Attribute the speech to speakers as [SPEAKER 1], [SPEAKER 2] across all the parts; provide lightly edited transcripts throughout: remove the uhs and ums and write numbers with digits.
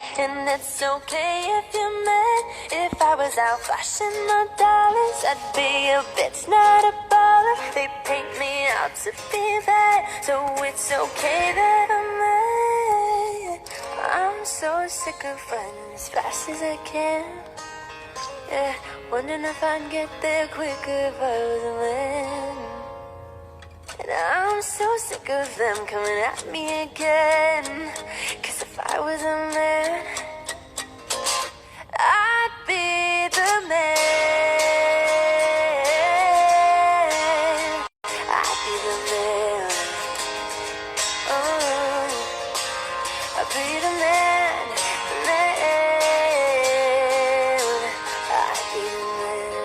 [SPEAKER 1] And it's okay if you're mad. If I was out flashing my dollars, I'd be a bitch, not a baller. They paint me out to be bad, so it's okay that I'm mad. I'm so sick of running as fast as I can. Yeah, wondering if I'd get there quicker if I was a man. And I'm so sick of them coming at me again. Cause if I was a man, I'd be the man. I'd be the man. Oh, I'd be the man. The man. I'd be the man.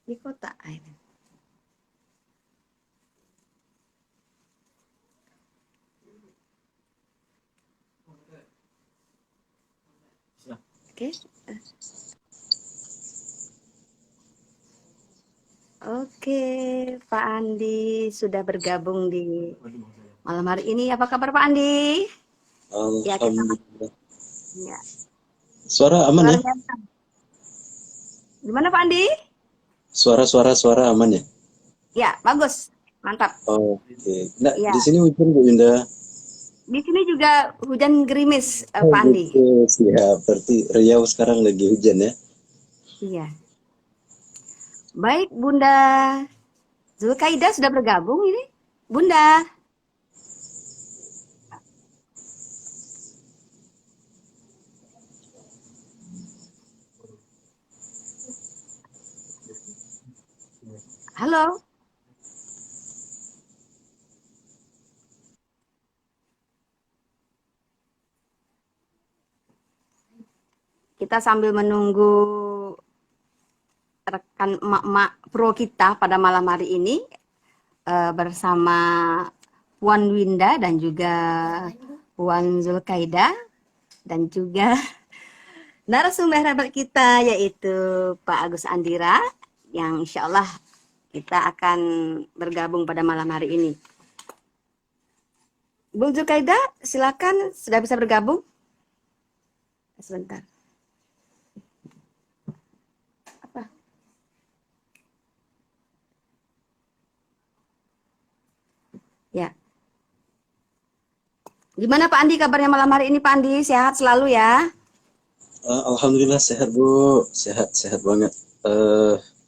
[SPEAKER 2] Di kota ini. Oke. Oke, Pak Andi sudah bergabung di malam hari ini. Apa kabar Pak Andi? Ya, kita
[SPEAKER 3] Alhamdulillah.
[SPEAKER 2] ya.
[SPEAKER 3] Suara aman ya?
[SPEAKER 2] Suaranya. Gimana Pak Andi?
[SPEAKER 3] Suara aman ya?
[SPEAKER 2] Ya, bagus. Mantap.
[SPEAKER 3] Oh, oke. Nah,
[SPEAKER 2] Ya.
[SPEAKER 3] di sini hujan Bu Indah.
[SPEAKER 2] Di sini juga hujan gerimis,
[SPEAKER 3] Oh,
[SPEAKER 2] Pak Andi.
[SPEAKER 3] gitu. Siap. Berarti Riau sekarang lagi hujan ya?
[SPEAKER 2] Iya. Baik, Bunda Zulkaida sudah bergabung ini. Bunda. Halo. Kita sambil menunggu rekan emak-emak pro kita pada malam hari ini bersama Puan Winda dan juga Puan Zulkaida dan juga narasumber hebat kita yaitu Pak Agus Andira yang insya Allah kita akan bergabung pada malam hari ini. Bung Zulkaida, silakan sudah bisa bergabung. Sebentar. Ya. Gimana Pak Andi kabarnya malam hari ini Pak Andi? Sehat selalu ya?
[SPEAKER 3] Alhamdulillah sehat Bu. Sehat banget.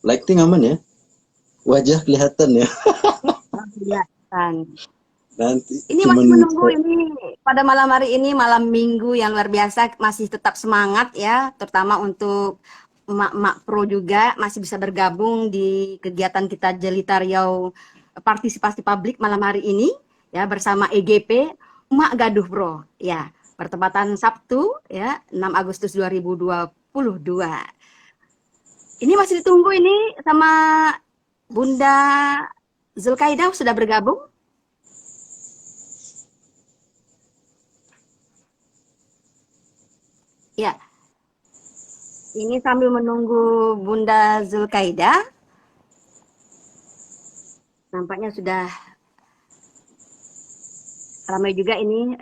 [SPEAKER 3] Lighting aman ya? Wajah kelihatan ya?
[SPEAKER 2] Kelihatan.
[SPEAKER 3] Nanti
[SPEAKER 2] Ini masih menunggu ini pada malam hari ini, malam minggu yang luar biasa, masih tetap semangat ya, terutama untuk emak-emak pro juga masih bisa bergabung di kegiatan kita Jelita Riau partisipasi publik malam hari ini ya bersama EGP Emak Gaduh Pro ya, bertepatan Sabtu ya 6 Agustus 2022. Ini masih ditunggu ini sama Bunda Zulkaida sudah bergabung. Ya, ini sambil menunggu Bunda Zulkaida, nampaknya sudah ramai juga ini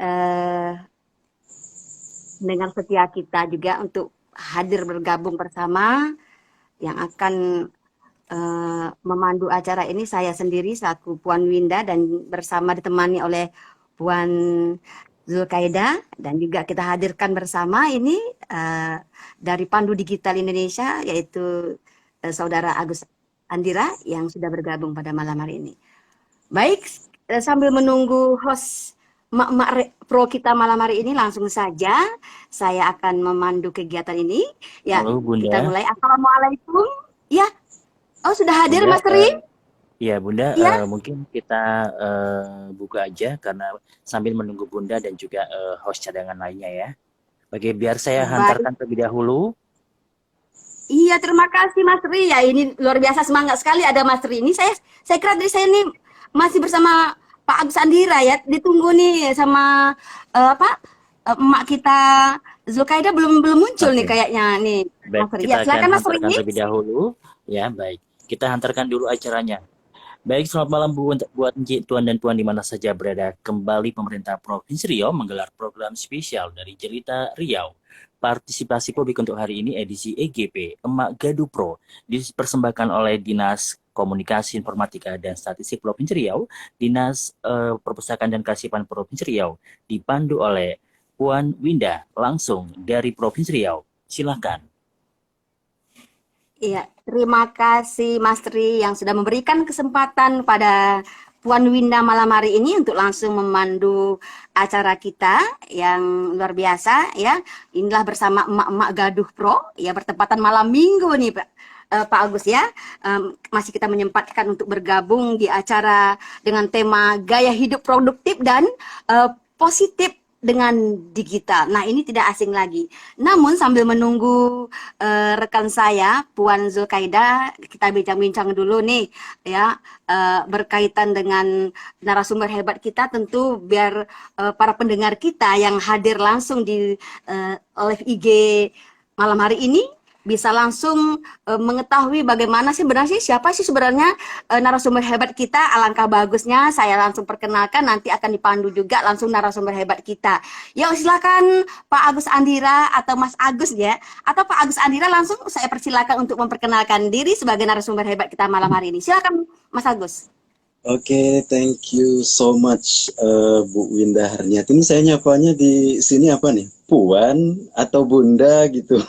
[SPEAKER 2] pendengar setia kita juga untuk hadir bergabung bersama yang akan memandu acara ini saya sendiri selaku Puan Winda dan bersama ditemani oleh Puan Zulkaida dan juga kita hadirkan bersama ini dari Pandu Digital Indonesia yaitu Saudara Agus Andira yang sudah bergabung pada malam hari ini. Baik, sambil menunggu host Mak Pro kita malam hari ini langsung saja saya akan memandu kegiatan ini. Ya,
[SPEAKER 4] halo, Bunda.
[SPEAKER 2] Kita mulai. Assalamualaikum. Ya, oh sudah hadir
[SPEAKER 4] Bunda,
[SPEAKER 2] Mas Tri?
[SPEAKER 4] Iya Bunda,
[SPEAKER 2] Ya.
[SPEAKER 4] mungkin kita buka aja karena sambil menunggu Bunda dan juga host cadangan lainnya ya. Biar saya hantarkan terlebih dahulu.
[SPEAKER 2] Iya, terima kasih Mas Tri. Ya, ini luar biasa semangat sekali ada Mas Tri. Ini saya kira dari saya ini masih bersama Pak Agus Andira ya. Ditunggu nih sama emak kita Zulkaida belum muncul nih
[SPEAKER 4] Oke.
[SPEAKER 2] kayaknya nih.
[SPEAKER 4] Baik,
[SPEAKER 2] Mas Ri.
[SPEAKER 4] kita
[SPEAKER 2] Ya,
[SPEAKER 4] akan
[SPEAKER 2] silakan Mas
[SPEAKER 4] hantarkan
[SPEAKER 2] Ri.
[SPEAKER 4] terlebih dahulu. Ya, baik. Kita hantarkan dulu acaranya. Baik, selamat malam buat Tuan dan Puan di mana saja berada. Kembali pemerintah Provinsi Riau menggelar program spesial dari Jelita Riau. Partisipasi publik untuk hari ini edisi EGP Emak Gaduh Pro dipersembahkan oleh Dinas Komunikasi Informatika dan Statistik Provinsi Riau, Dinas Perpustakaan dan Kearsipan Provinsi Riau, dipandu oleh Puan Winda langsung dari Provinsi Riau. Silakan.
[SPEAKER 2] Iya, terima kasih Mas Tri yang sudah memberikan kesempatan pada Puan Winda malam hari ini untuk langsung memandu acara kita yang luar biasa ya. Inilah bersama emak-emak Gaduh Pro ya, bertepatan malam Minggu nih Pak Agus ya. Masih kita menyempatkan untuk bergabung di acara dengan tema gaya hidup produktif dan positif dengan digital. Nah, ini tidak asing lagi. Namun sambil menunggu rekan saya Puan Zulkaida, kita bincang-bincang dulu nih ya, berkaitan dengan narasumber hebat kita, tentu biar para pendengar kita yang hadir langsung di live IG malam hari ini bisa langsung mengetahui bagaimana sih siapa sih sebenarnya narasumber hebat kita. Alangkah bagusnya saya langsung perkenalkan, nanti akan dipandu juga langsung narasumber hebat kita. Yuk silakan Pak Agus Andira atau Mas Agus ya, atau Pak Agus Andira langsung saya persilakan untuk memperkenalkan diri sebagai narasumber hebat kita malam hari ini. Silakan Mas Agus.
[SPEAKER 3] Oke, thank you so much Bu Winda Harniati. Ini saya nyapanya di sini apa nih? Puan atau Bunda gitu?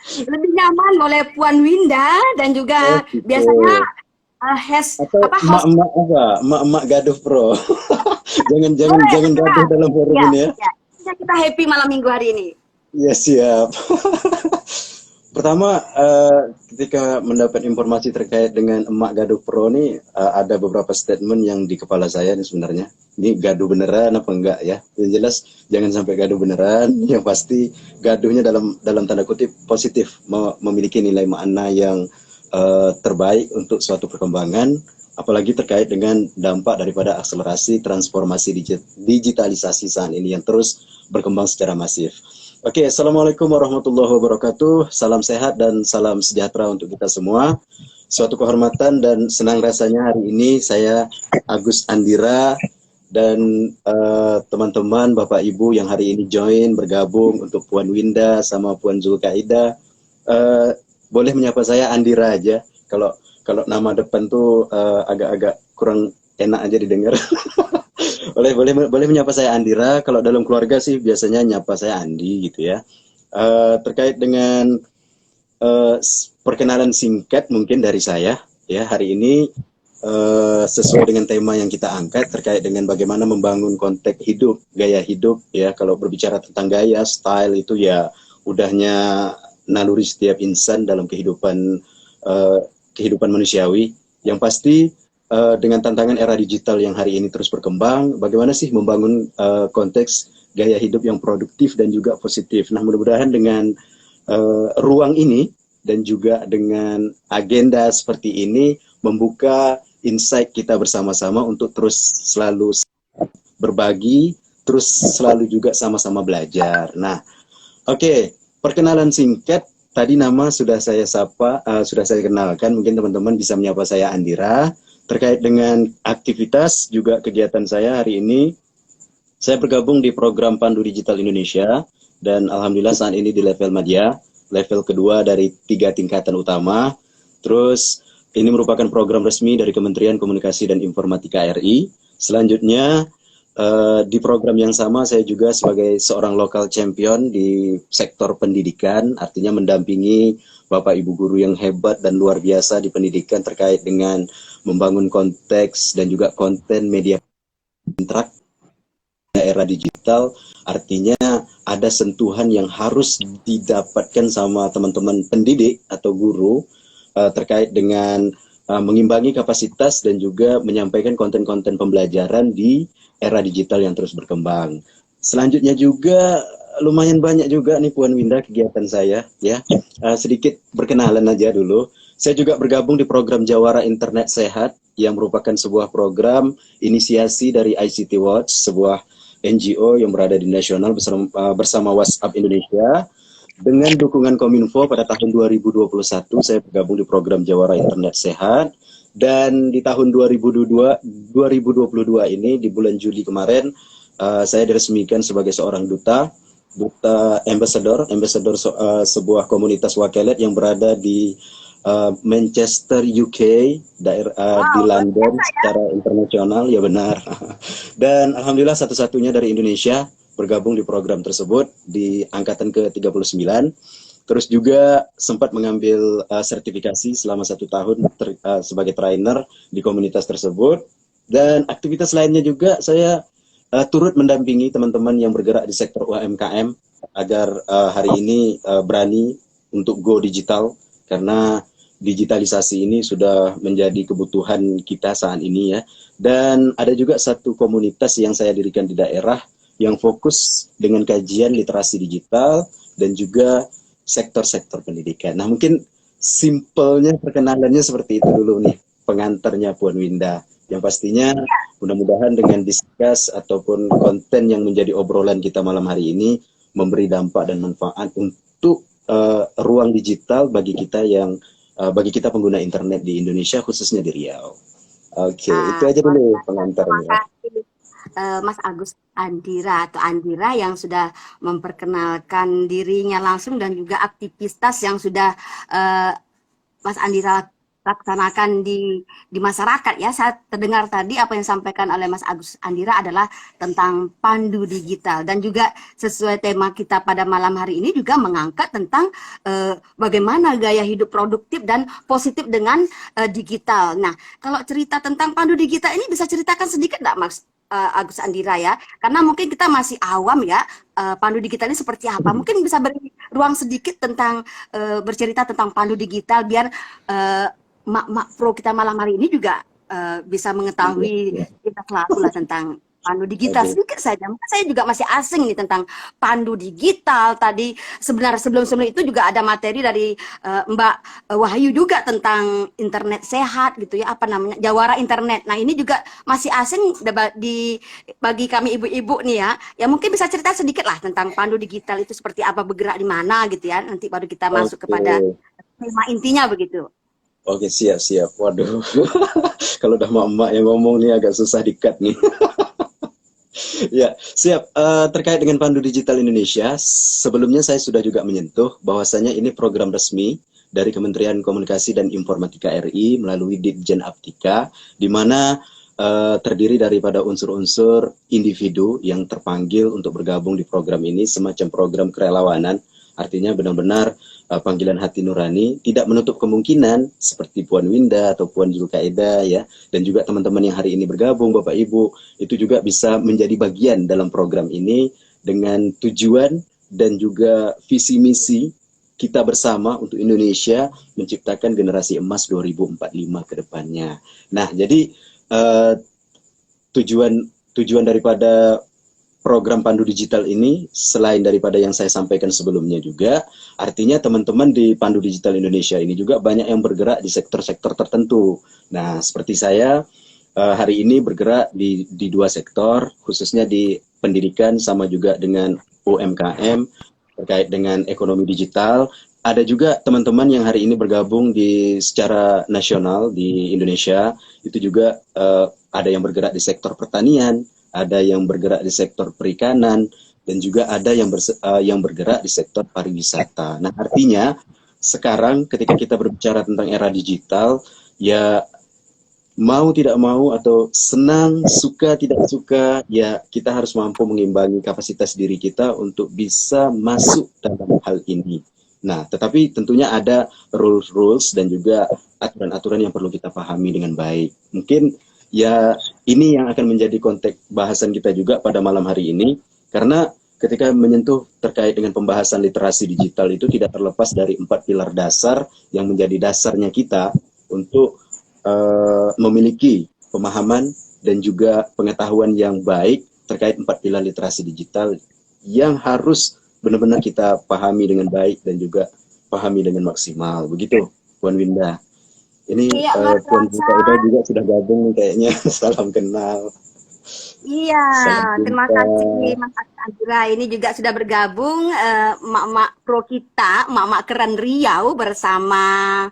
[SPEAKER 2] Lebih nyaman oleh Puan Winda dan juga
[SPEAKER 3] gitu.
[SPEAKER 2] biasanya
[SPEAKER 3] Atau
[SPEAKER 2] host
[SPEAKER 3] emak-emak apa? Emak-emak Gaduh Pro. jangan gaduh dalam forum ini ya.
[SPEAKER 2] Ya. Kita happy malam minggu hari ini.
[SPEAKER 3] Ya siap. Pertama, ketika mendapat informasi terkait dengan emak Gaduh Pro nih, ada beberapa statement yang di kepala saya nih sebenarnya. Ini gaduh beneran apa enggak ya? Yang jelas jangan sampai gaduh beneran. Yang pasti gaduhnya dalam tanda kutip positif, memiliki nilai makna yang terbaik untuk suatu perkembangan, apalagi terkait dengan dampak daripada akselerasi transformasi digitalisasi saat ini yang terus berkembang secara masif. Oke, Assalamualaikum warahmatullahi wabarakatuh. Salam sehat dan salam sejahtera untuk kita semua. Suatu kehormatan dan senang rasanya hari ini saya Agus Andira dan teman-teman Bapak Ibu yang hari ini join bergabung untuk Puan Winda sama Puan Zulkaida. Boleh menyapa saya Andira aja. Kalau nama depan tuh agak-agak kurang enak aja didengar. boleh menyapa saya Andira. Kalau dalam keluarga sih biasanya nyapa saya Andi gitu ya. Terkait dengan perkenalan singkat mungkin dari saya ya hari ini sesuai dengan tema yang kita angkat terkait dengan bagaimana membangun konteks hidup, gaya hidup ya. Kalau berbicara tentang gaya, style itu ya udahnya naluri setiap insan dalam kehidupan manusiawi. Yang pasti dengan tantangan era digital yang hari ini terus berkembang, bagaimana sih membangun konteks gaya hidup yang produktif dan juga positif. Nah, mudah-mudahan dengan ruang ini dan juga dengan agenda seperti ini membuka insight kita bersama-sama untuk terus selalu berbagi, terus selalu juga sama-sama belajar. Nah, oke, perkenalan singkat. Tadi nama sudah saya kenalkan, mungkin teman-teman bisa menyapa saya Andira. Terkait dengan aktivitas juga kegiatan saya hari ini, saya bergabung di program Pandu Digital Indonesia dan alhamdulillah saat ini di level media, level kedua dari 3 tingkatan utama. Terus ini merupakan program resmi dari Kementerian Komunikasi dan Informatika RI. Selanjutnya di program yang sama saya juga sebagai seorang local champion di sektor pendidikan, artinya mendampingi Bapak Ibu guru yang hebat dan luar biasa di pendidikan terkait dengan membangun konteks dan juga konten media interaktif era digital. Artinya ada sentuhan yang harus didapatkan sama teman-teman pendidik atau guru terkait dengan mengimbangi kapasitas dan juga menyampaikan konten-konten pembelajaran di era digital yang terus berkembang. Selanjutnya juga lumayan banyak juga nih Puan Winda kegiatan saya ya. Sedikit berkenalan aja dulu. Saya juga bergabung di program Jawara Internet Sehat yang merupakan sebuah program inisiasi dari ICT Watch, sebuah NGO yang berada di nasional bersama WhatsApp Indonesia. Dengan dukungan Kominfo pada tahun 2021 saya bergabung di program Jawara Internet Sehat, dan di tahun 2022 ini di bulan Juli kemarin saya diresmikan sebagai seorang duta ambassador sebuah komunitas wakalet yang berada di Manchester UK, di London secara internasional, ya benar. Dan alhamdulillah satu-satunya dari Indonesia bergabung di program tersebut di angkatan ke-39. Terus juga sempat mengambil sertifikasi selama 1 tahun sebagai trainer di komunitas tersebut. Dan aktivitas lainnya juga saya turut mendampingi teman-teman yang bergerak di sektor UMKM agar hari ini berani untuk go digital, karena digitalisasi ini sudah menjadi kebutuhan kita saat ini ya. Dan ada juga satu komunitas yang saya dirikan di daerah yang fokus dengan kajian literasi digital dan juga sektor-sektor pendidikan. Nah, mungkin simpelnya perkenalannya seperti itu dulu nih, pengantarnya Puan Winda. Yang pastinya mudah-mudahan dengan diskus ataupun konten yang menjadi obrolan kita malam hari ini memberi dampak dan manfaat untuk ruang digital bagi kita pengguna internet di Indonesia, khususnya di Riau. Oke, itu aja dulu pengantarnya.
[SPEAKER 2] Mas Agus Andira atau Andira yang sudah memperkenalkan dirinya langsung dan juga aktivitas yang sudah Mas Andira laksanakan di masyarakat ya. Saya terdengar tadi apa yang disampaikan oleh Mas Agus Andira adalah tentang pandu digital, dan juga sesuai tema kita pada malam hari ini juga mengangkat tentang bagaimana gaya hidup produktif dan positif dengan digital. Nah, kalau cerita tentang pandu digital ini bisa ceritakan sedikit nggak Mas Agus Andira ya, karena mungkin kita masih awam ya, pandu digital ini seperti apa. Mungkin bisa beri ruang sedikit tentang bercerita tentang pandu digital biar mak-mak pro kita malam hari ini juga bisa mengetahui kita selalu lah tentang pandu digital sedikit saja. Mungkin saya juga masih asing nih tentang pandu digital. Tadi sebenarnya sebelum itu juga ada materi dari Mbak Wahyu juga tentang internet sehat gitu ya, apa namanya, Jawara Internet. Nah, ini juga masih asing bagi kami ibu-ibu nih ya. Ya mungkin bisa cerita sedikit lah tentang pandu digital itu seperti apa, bergerak di mana gitu ya. Nanti baru kita masuk kepada tema intinya begitu.
[SPEAKER 3] Oke, siap. Waduh, kalau udah emak-emak yang ngomong nih agak susah di-cut nih. Ya, siap. Terkait dengan Pandu Digital Indonesia, sebelumnya saya sudah juga menyentuh bahwasanya ini program resmi dari Kementerian Komunikasi dan Informatika RI melalui Ditjen Aptika, di mana terdiri daripada unsur-unsur individu yang terpanggil untuk bergabung di program ini, semacam program kerelawanan. Artinya benar-benar panggilan hati nurani, tidak menutup kemungkinan seperti Puan Winda atau Puan Zulkaeda ya, dan juga teman-teman yang hari ini bergabung, Bapak Ibu, itu juga bisa menjadi bagian dalam program ini dengan tujuan dan juga visi misi kita bersama untuk Indonesia menciptakan generasi emas 2045 ke depannya. Nah, jadi tujuan daripada program Pandu Digital ini, selain daripada yang saya sampaikan sebelumnya juga, artinya teman-teman di Pandu Digital Indonesia ini juga banyak yang bergerak di sektor-sektor tertentu. Nah, seperti saya hari ini bergerak di 2 sektor, khususnya di pendidikan sama juga dengan UMKM, terkait dengan ekonomi digital. Ada juga teman-teman yang hari ini bergabung secara nasional di Indonesia, itu juga ada yang bergerak di sektor pertanian, ada yang bergerak di sektor perikanan, dan juga ada yang bergerak di sektor pariwisata. Nah, artinya sekarang ketika kita berbicara tentang era digital, ya mau tidak mau atau senang, suka tidak suka, ya kita harus mampu mengimbangi kapasitas diri kita untuk bisa masuk dalam hal ini. Nah, tetapi tentunya ada rules dan juga aturan-aturan yang perlu kita pahami dengan baik. Mungkin ya ini yang akan menjadi konteks bahasan kita juga pada malam hari ini, karena ketika menyentuh terkait dengan pembahasan literasi digital itu tidak terlepas dari 4 pilar dasar yang menjadi dasarnya kita untuk memiliki pemahaman dan juga pengetahuan yang baik terkait 4 pilar literasi digital yang harus benar-benar kita pahami dengan baik dan juga pahami dengan maksimal. Begitu, Puan Winda. Ini Puan Zulkaeda juga sudah gabung kayaknya. Salam kenal.
[SPEAKER 2] Iya,
[SPEAKER 3] Salam
[SPEAKER 2] terima
[SPEAKER 3] jumpa.
[SPEAKER 2] kasih Mas Andra. Ini juga sudah bergabung emak-emak pro kita, emak-emak keren Riau bersama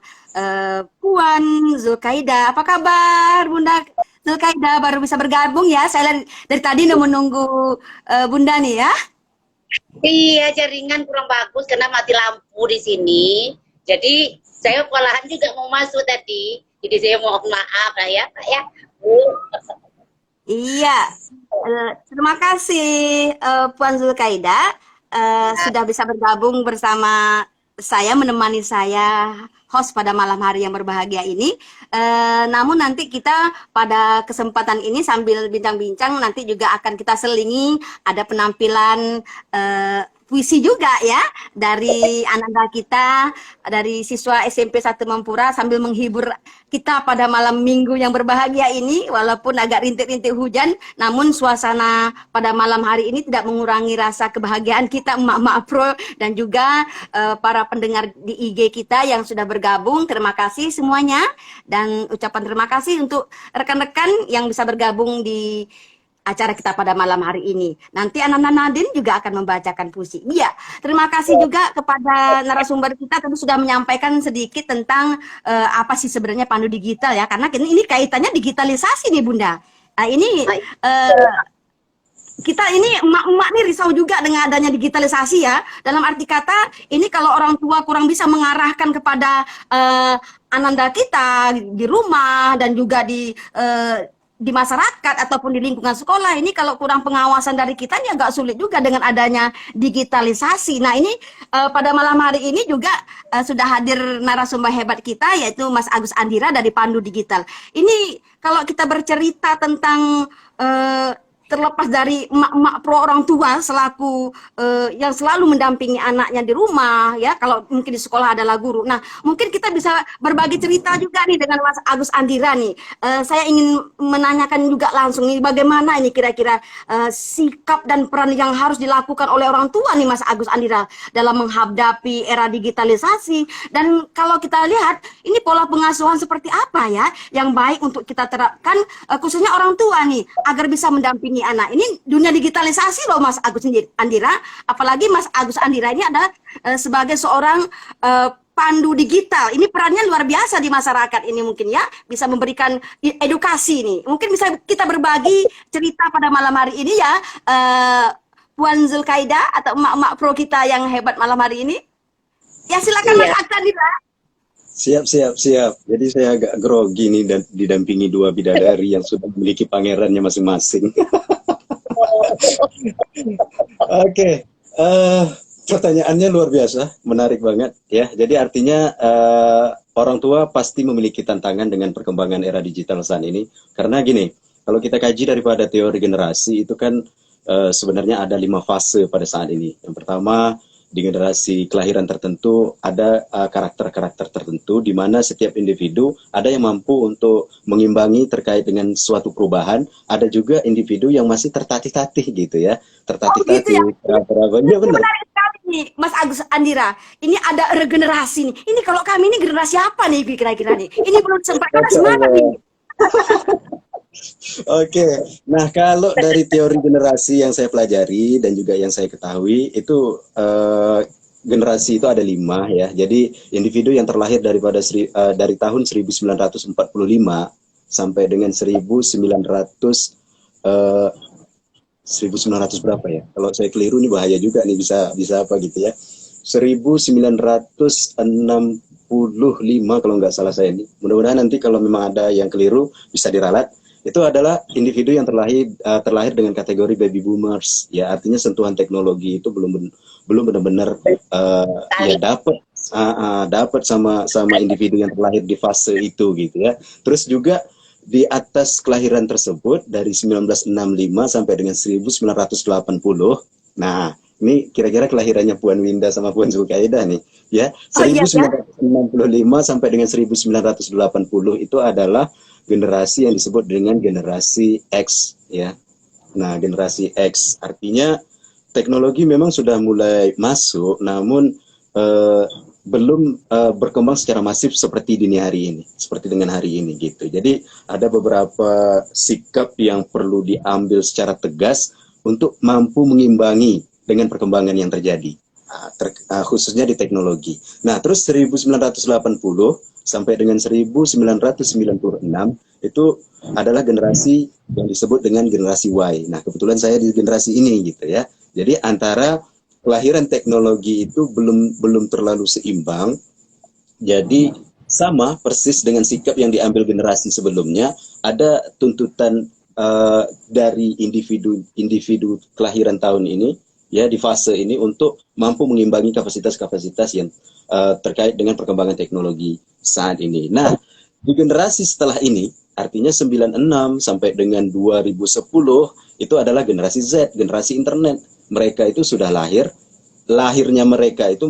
[SPEAKER 2] Puan Zulkaida. Apa kabar Bunda Zulkaida? Baru bisa bergabung ya. Saya dari tadi udah menunggu Bunda nih ya.
[SPEAKER 5] Iya, jaringan kurang bagus karena mati lampu di sini. Jadi saya kewalahan juga mau masuk tadi. Jadi saya mohon maaf lah ya, Pak ya. Bu.
[SPEAKER 2] Iya, terima kasih Puan Zulkaida sudah bisa bergabung bersama saya, menemani saya host pada malam hari yang berbahagia ini. Namun nanti kita pada kesempatan ini sambil bincang-bincang nanti juga akan kita selingi ada penampilan puisi juga ya dari Ananda kita, dari siswa SMP 1 Mempura sambil menghibur kita pada malam minggu yang berbahagia ini, walaupun agak rintik-rintik hujan, namun suasana pada malam hari ini tidak mengurangi rasa kebahagiaan kita emak-emak pro dan juga para pendengar di IG kita yang sudah bergabung. Terima kasih semuanya dan ucapan terima kasih untuk rekan-rekan yang bisa bergabung di acara kita pada malam hari ini. Nanti Ananda Nadine juga akan membacakan puisi. Iya, terima kasih juga kepada narasumber kita tadi sudah menyampaikan sedikit tentang apa sih sebenarnya pandu digital ya, karena ini kaitannya digitalisasi nih Bunda. Nah, ini kita ini emak-emak nih risau juga dengan adanya digitalisasi ya. Dalam arti kata, ini kalau orang tua kurang bisa mengarahkan kepada Ananda kita di rumah dan juga di masyarakat ataupun di lingkungan sekolah, ini kalau kurang pengawasan dari kita ini agak sulit juga dengan adanya digitalisasi. Nah ini pada malam hari ini juga sudah hadir narasumber hebat kita yaitu Mas Agus Andira dari Pandu Digital. Ini kalau kita bercerita tentang terlepas dari emak-emak pro orang tua selaku yang selalu mendampingi anaknya di rumah ya, kalau mungkin di sekolah adalah guru. Nah mungkin kita bisa berbagi cerita juga nih dengan Mas Agus Andira nih. Saya ingin menanyakan juga langsung nih, bagaimana ini kira-kira sikap dan peran yang harus dilakukan oleh orang tua nih Mas Agus Andira dalam menghadapi era digitalisasi, dan kalau kita lihat ini pola pengasuhan seperti apa ya yang baik untuk kita terapkan khususnya orang tua nih agar bisa mendampingi anak. Ini dunia digitalisasi loh Mas Agus Andira, apalagi Mas Agus Andira ini adalah sebagai seorang pandu digital. Ini perannya luar biasa di masyarakat ini, mungkin ya bisa memberikan edukasi nih. Mungkin bisa kita berbagi cerita pada malam hari ini ya, Puan Zulkaida atau emak-emak pro kita yang hebat malam hari ini. Ya silakan Mas Agus Andira.
[SPEAKER 3] Siap. Jadi saya agak grogi nih dan didampingi dua bidadari yang sudah memiliki pangerannya masing-masing. Oke, pertanyaannya luar biasa, menarik banget ya. Jadi artinya orang tua pasti memiliki tantangan dengan perkembangan era digital saat ini. Karena gini, kalau kita kaji daripada teori generasi itu kan sebenarnya ada 5 fase pada saat ini. Yang pertama, di generasi kelahiran tertentu ada karakter-karakter tertentu di mana setiap individu ada yang mampu untuk mengimbangi terkait dengan suatu perubahan, ada juga individu yang masih tertatih-tatih gitu ya, tertatih-tatih.
[SPEAKER 2] Oh, gitu ya?
[SPEAKER 3] Iya benar.
[SPEAKER 2] Menarik sekali nih Mas Agus Andira. Ini ada regenerasi nih. Ini kalau kami ini generasi apa nih kira-kira nih? Ini belum sempat ada semangat nih.
[SPEAKER 3] Oke, nah kalau dari teori generasi yang saya pelajari dan juga yang saya ketahui itu generasi itu ada 5 ya. Jadi individu yang terlahir dari tahun 1945 sampai dengan 1900 berapa ya? Kalau saya keliru nih bahaya juga nih, bisa apa gitu ya. 1965 kalau nggak salah saya ini. Mudah-mudahan nanti kalau memang ada yang keliru bisa diralat. Itu adalah individu yang terlahir dengan kategori baby boomers ya, artinya sentuhan teknologi itu belum benar-benar ya dapat sama individu yang terlahir di fase itu gitu ya. Terus juga di atas kelahiran tersebut dari 1965 sampai dengan 1980. Nah, ini kira-kira kelahirannya Puan Winda sama Puan Zulkaida nih ya. 1965 sampai dengan 1980 itu adalah generasi yang disebut dengan generasi X ya. Nah, generasi X artinya teknologi memang sudah mulai masuk, namun belum berkembang secara masif seperti dini hari ini, seperti dengan hari ini gitu. Jadi ada beberapa sikap yang perlu diambil secara tegas untuk mampu mengimbangi dengan perkembangan yang terjadi, khususnya di teknologi. Nah, terus 1980 sampai dengan 1996 itu adalah generasi yang disebut dengan generasi Y. Nah, kebetulan saya di generasi ini gitu ya. Jadi antara kelahiran teknologi itu belum terlalu seimbang. Jadi sama persis dengan sikap yang diambil generasi sebelumnya, ada tuntutan dari individu kelahiran tahun ini ya di fase ini untuk mampu mengimbangi kapasitas-kapasitas yang terkait dengan perkembangan teknologi saat ini. Nah, di generasi setelah ini, artinya 96 sampai dengan 2010 itu adalah generasi Z, generasi internet. Mereka itu sudah lahirnya mereka itu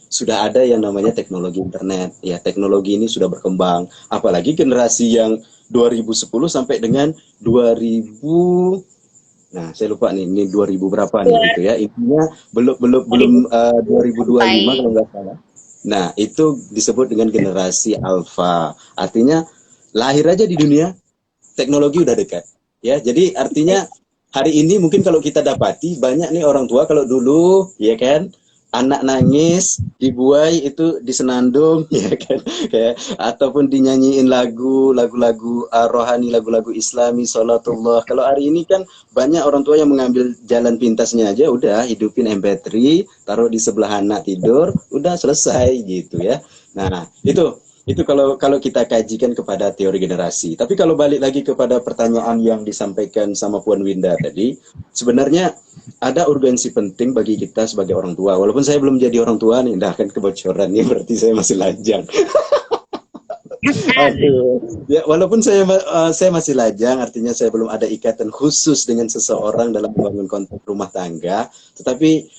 [SPEAKER 3] sudah ada yang namanya teknologi internet. Ya, teknologi ini sudah berkembang. Apalagi generasi yang 2010 sampai dengan 2000. Nah, saya lupa nih, ini 2000 berapa nih gitu ya. Intinya belum 2025 kalau nggak salah. Nah, itu disebut dengan generasi alfa. Artinya lahir aja di dunia, teknologi udah dekat. Ya, jadi artinya hari ini mungkin kalau kita dapati banyak nih orang tua kalau dulu ya kan anak nangis dibuai itu disenandung ya kan kayak ataupun dinyanyiin lagu-lagu rohani, lagu-lagu Islami, sholatullah. Kalau hari ini kan banyak orang tua yang mengambil jalan pintasnya aja, udah hidupin MP3, taruh di sebelah anak tidur, udah selesai gitu ya. Nah, itu kalau kita kajikan kepada teori generasi. Tapi kalau balik lagi kepada pertanyaan yang disampaikan sama Puan Winda tadi, sebenarnya ada urgensi penting bagi kita sebagai orang tua. Walaupun saya belum jadi orang tua nih, dah kan kebocoran nih, berarti saya masih lajang. Aduh. Ya, walaupun saya masih lajang, artinya saya belum ada ikatan khusus dengan seseorang dalam membangun konteks rumah tangga, tetapi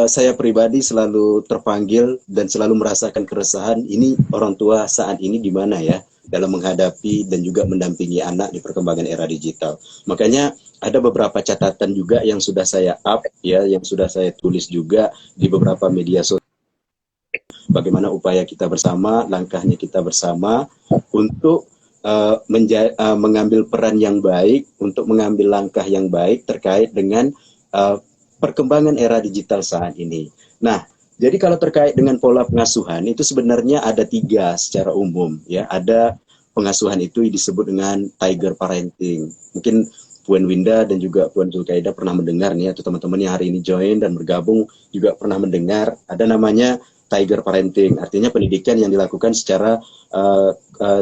[SPEAKER 3] saya pribadi selalu terpanggil dan selalu merasakan keresahan ini orang tua saat ini di mana ya dalam menghadapi dan juga mendampingi anak di perkembangan era digital. Makanya ada beberapa catatan juga yang sudah saya up ya, yang sudah saya tulis juga di beberapa media sosial. Bagaimana upaya kita bersama, langkahnya kita bersama untuk mengambil peran yang baik, untuk mengambil langkah yang baik terkait dengan perkembangan era digital saat ini. Nah, jadi kalau terkait dengan pola pengasuhan itu sebenarnya ada 3 secara umum ya. Ada pengasuhan itu disebut dengan tiger parenting. Mungkin Puan Winda dan juga Puan Zulkaidah pernah mendengar nih, atau teman-teman yang hari ini join dan bergabung juga pernah mendengar. Ada namanya tiger parenting. Artinya pendidikan yang dilakukan secara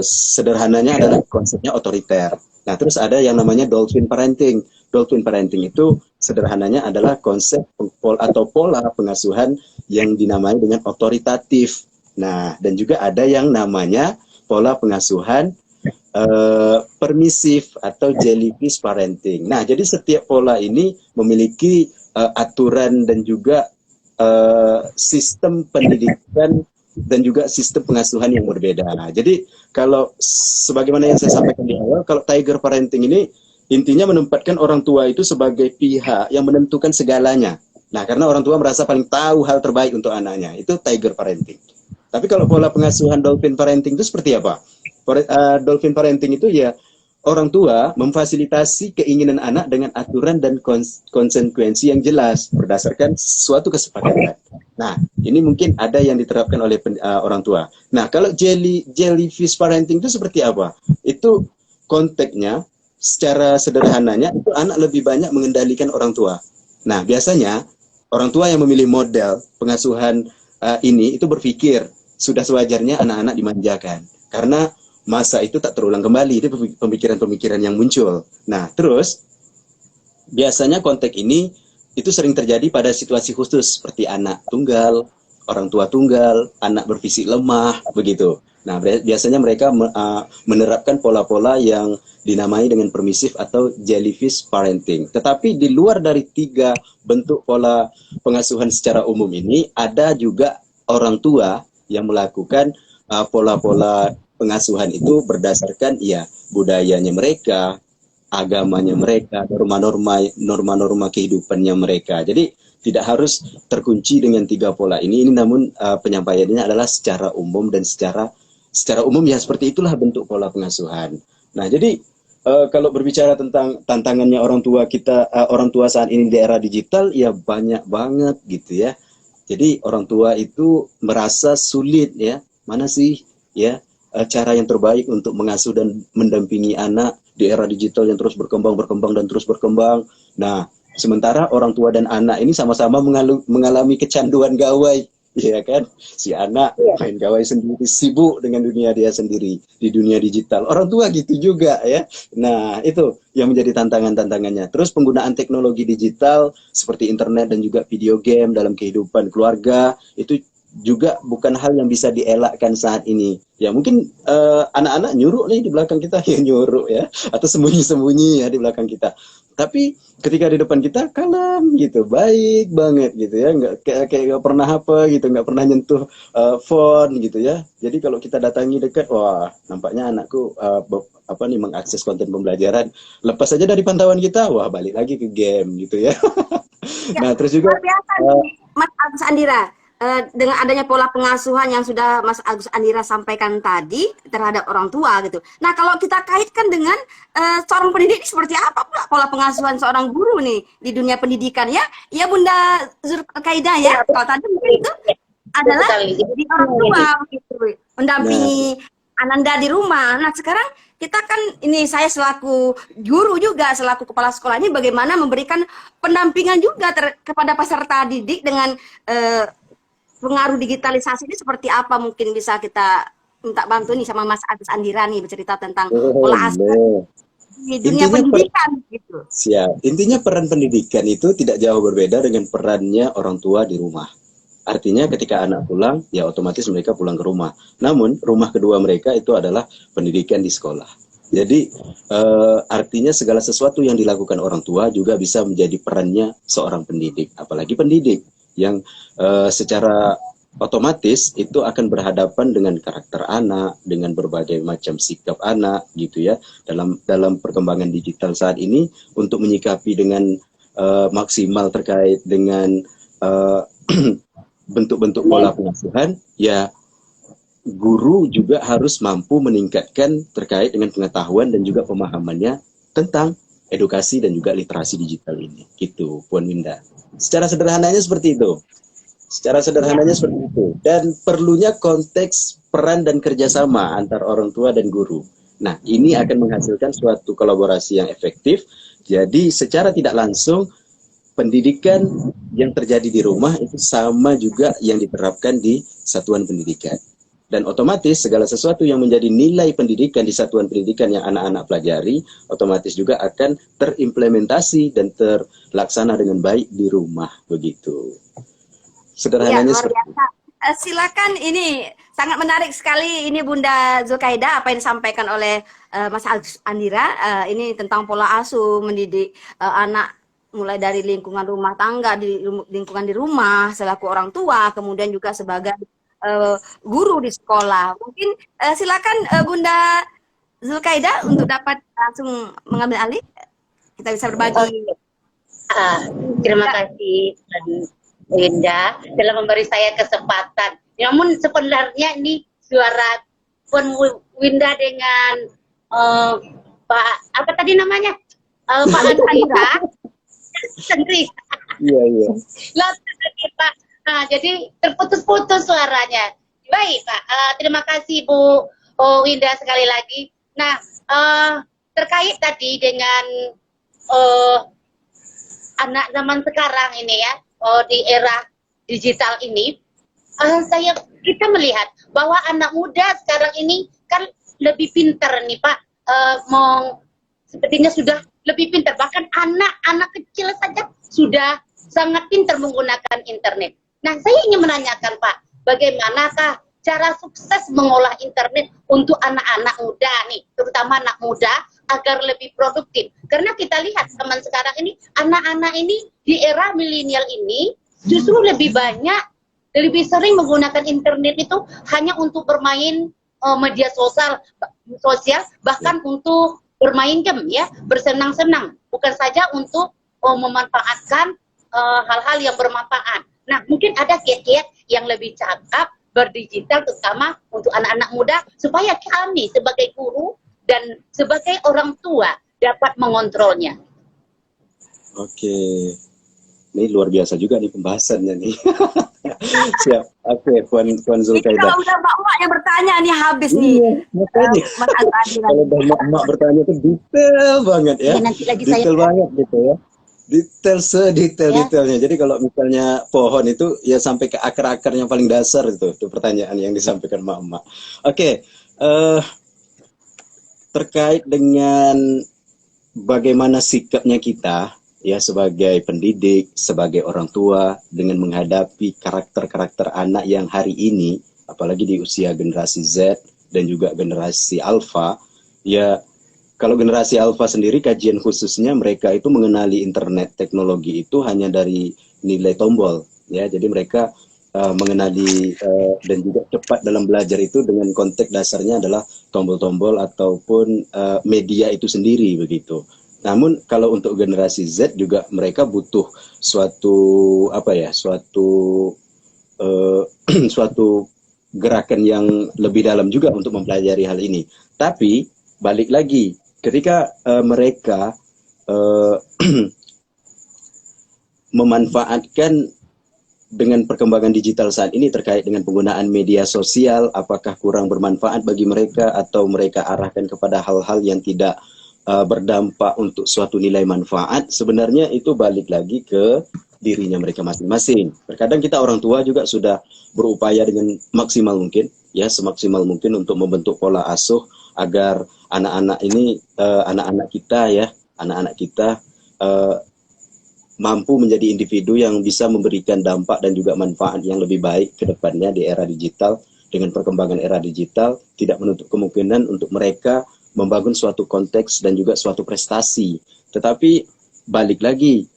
[SPEAKER 3] sederhananya adalah konsepnya otoriter. Nah, terus ada yang namanya dolphin parenting. Dolphin parenting itu sederhananya adalah konsep atau pola pengasuhan yang dinamai dengan otoritatif. Nah, dan juga ada yang namanya pola pengasuhan permisif atau jellyfish parenting. Nah, jadi setiap pola ini memiliki aturan dan juga sistem pendidikan dan juga sistem pengasuhan yang berbeda. Nah, jadi kalau sebagaimana yang saya sampaikan di awal, kalau tiger parenting ini intinya menempatkan orang tua itu sebagai pihak yang menentukan segalanya. Nah, karena orang tua merasa paling tahu hal terbaik untuk anaknya, itu tiger parenting. Tapi kalau pola pengasuhan dolphin parenting itu seperti apa? Dolphin parenting itu ya orang tua memfasilitasi keinginan anak dengan aturan dan konsekuensi yang jelas berdasarkan suatu kesepakatan. Nah, ini mungkin ada yang diterapkan oleh orang tua. Nah, kalau jellyfish parenting itu seperti apa? Itu konteksnya secara sederhananya itu anak lebih banyak mengendalikan orang tua. Nah, biasanya orang tua yang memilih model pengasuhan ini itu berpikir sudah sewajarnya anak-anak dimanjakan karena masa itu tak terulang kembali. Itu pemikiran-pemikiran yang muncul. Nah, terus biasanya konteks ini itu sering terjadi pada situasi khusus seperti anak tunggal, orang tua tunggal, anak berfisik lemah, begitu. Nah, biasanya mereka menerapkan pola-pola yang dinamai dengan permisif atau jellyfish parenting. Tetapi di luar dari 3 bentuk pola pengasuhan secara umum ini, ada juga orang tua yang melakukan pola-pola pengasuhan itu berdasarkan ya budayanya mereka, agamanya mereka, norma-norma kehidupannya mereka. Jadi tidak harus terkunci dengan 3 pola ini namun penyampaiannya adalah secara umum dan secara umum ya seperti itulah bentuk pola pengasuhan. Nah, jadi kalau berbicara tentang tantangannya orang tua kita, orang tua saat ini di era digital, ya banyak banget gitu ya. Jadi orang tua itu merasa sulit ya, mana sih ya cara yang terbaik untuk mengasuh dan mendampingi anak di era digital yang terus berkembang dan terus berkembang. Nah, sementara orang tua dan anak ini sama-sama mengalami kecanduan gawai, ya kan? Si anak main gawai sendiri, sibuk dengan dunia dia sendiri di dunia digital. Orang tua gitu juga ya. Nah, itu yang menjadi tantangannya. Terus penggunaan teknologi digital seperti internet dan juga video game dalam kehidupan keluarga itu juga bukan hal yang bisa dielakkan saat ini. Ya mungkin anak-anak nyuruh nih di belakang kita, ya nyuruh ya, atau sembunyi-sembunyi ya di belakang kita. Tapi ketika di depan kita kalem gitu, baik banget gitu ya, nggak pernah apa gitu, nggak pernah nyentuh phone gitu ya. Jadi kalau kita datangi dekat, wah nampaknya anakku mengakses konten pembelajaran. Lepas saja dari pantauan kita, wah balik lagi ke game gitu ya. Nah terus juga
[SPEAKER 2] luar biasa Mas Agus Andira. Dengan adanya pola pengasuhan yang sudah Mas Agus Andira sampaikan tadi terhadap orang tua gitu. Nah, kalau kita kaitkan dengan seorang pendidik ini seperti apa pula pola pengasuhan seorang guru nih di dunia pendidikan ya? Ya Bunda Zulkaidah ya. Kalau tadi itu adalah di orang tua gitu, mendampingi Ananda di rumah. Nah, sekarang kita kan ini saya selaku guru juga, selaku kepala sekolah ini bagaimana memberikan pendampingan juga kepada peserta didik dengan pengaruh digitalisasi ini seperti apa, mungkin bisa kita minta bantu nih sama Mas Agus Andira nih bercerita tentang pola asuh di dunia pendidikan gitu.
[SPEAKER 3] Siap. Intinya peran pendidikan itu tidak jauh berbeda dengan perannya orang tua di rumah. Artinya ketika anak pulang, ya otomatis mereka pulang ke rumah. Namun rumah kedua mereka itu adalah pendidikan di sekolah. Jadi artinya segala sesuatu yang dilakukan orang tua juga bisa menjadi perannya seorang pendidik, apalagi pendidik yang secara otomatis itu akan berhadapan dengan karakter anak, dengan berbagai macam sikap anak gitu ya dalam perkembangan digital saat ini untuk menyikapi dengan maksimal terkait dengan bentuk-bentuk pola pengasuhan. Ya guru juga harus mampu meningkatkan terkait dengan pengetahuan dan juga pemahamannya tentang edukasi dan juga literasi digital ini gitu, Puan Winda. Secara sederhananya seperti itu. Dan perlunya konteks peran dan kerjasama antar orang tua dan guru. Nah, ini akan menghasilkan suatu kolaborasi yang efektif. Jadi secara tidak langsung pendidikan yang terjadi di rumah itu sama juga yang diterapkan di satuan pendidikan. Dan otomatis segala sesuatu yang menjadi nilai pendidikan di satuan pendidikan yang anak-anak pelajari, otomatis juga akan terimplementasi dan terlaksana dengan baik di rumah, begitu. Sederhananya
[SPEAKER 2] Ya, luar
[SPEAKER 3] seperti
[SPEAKER 2] biasa. Silakan, ini sangat menarik sekali ini Bunda Zulkaidah apa yang disampaikan oleh Mas Agus Andira. Ini tentang pola asuh mendidik anak mulai dari lingkungan rumah tangga, lingkungan di rumah selaku orang tua, kemudian juga sebagai guru di sekolah. Mungkin silakan Bunda Zulkaidah untuk dapat langsung mengambil alih. Kita bisa berbagi.
[SPEAKER 5] Terima kasih Winda telah memberi saya kesempatan. Namun sebenarnya ini suara Puan Winda dengan Pak apa tadi namanya Pak Andira sendiri.
[SPEAKER 3] Iya.
[SPEAKER 5] Pak. Nah, jadi terputus-putus suaranya. Baik, Pak. Terima kasih Bu Winda sekali lagi. Nah, terkait tadi dengan anak zaman sekarang ini ya, di era digital ini, kita melihat bahwa anak muda sekarang ini kan lebih pintar nih Pak, sepertinya sudah lebih pintar. Bahkan anak-anak kecil saja sudah sangat pintar menggunakan internet. Nah, saya ingin menanyakan Pak, bagaimanakah cara sukses mengolah internet untuk anak-anak muda nih, terutama anak muda, agar lebih produktif? Karena kita lihat zaman sekarang ini, anak-anak ini di era milenial ini justru lebih sering menggunakan internet itu hanya untuk bermain media sosial, bahkan untuk bermain game ya, bersenang-senang, bukan saja untuk memanfaatkan hal-hal yang bermanfaat. Nah, mungkin ada kiat-kiat yang lebih cakap berdigital, terutama untuk anak-anak muda, supaya kami sebagai guru dan sebagai orang tua dapat mengontrolnya.
[SPEAKER 3] Oke, ini luar biasa juga nih pembahasannya nih. Siap. Oke, Puan
[SPEAKER 2] Ini
[SPEAKER 3] Zulkaidah.
[SPEAKER 2] kalau udah mak-mak yang bertanya nih habis nih.
[SPEAKER 3] Iya, makanya.
[SPEAKER 2] Mas Azadi
[SPEAKER 3] Kalau udah mak bertanya tuh detail banget ya.
[SPEAKER 5] Ya, nanti lagi saya
[SPEAKER 3] Detail banget gitu ya. Detail sedetail-detailnya. Jadi kalau misalnya pohon itu ya sampai ke akar-akar yang paling dasar itu pertanyaan yang disampaikan mak. Oke, terkait dengan bagaimana sikapnya kita ya sebagai pendidik, sebagai orang tua dengan menghadapi karakter-karakter anak yang hari ini, apalagi di usia generasi Z dan juga generasi Alpha, ya kalau generasi Alpha sendiri kajian khususnya mereka itu mengenali internet teknologi itu hanya dari nilai tombol, ya. Jadi mereka mengenali dan juga cepat dalam belajar itu dengan konteks dasarnya adalah tombol-tombol ataupun media itu sendiri begitu. Namun kalau untuk generasi Z juga mereka butuh suatu suatu gerakan yang lebih dalam juga untuk mempelajari hal ini. Tapi balik lagi ketika mereka memanfaatkan dengan perkembangan digital saat ini terkait dengan penggunaan media sosial, apakah kurang bermanfaat bagi mereka atau mereka arahkan kepada hal-hal yang tidak berdampak untuk suatu nilai manfaat, sebenarnya itu balik lagi ke dirinya mereka masing-masing. Terkadang kita orang tua juga sudah berupaya dengan maksimal mungkin, ya semaksimal mungkin untuk membentuk pola asuh agar anak-anak ini, anak-anak kita mampu menjadi individu yang bisa memberikan dampak dan juga manfaat yang lebih baik ke depannya di era digital. Dengan perkembangan era digital, tidak menutup kemungkinan untuk mereka membangun suatu konteks dan juga suatu prestasi. Tetapi balik lagi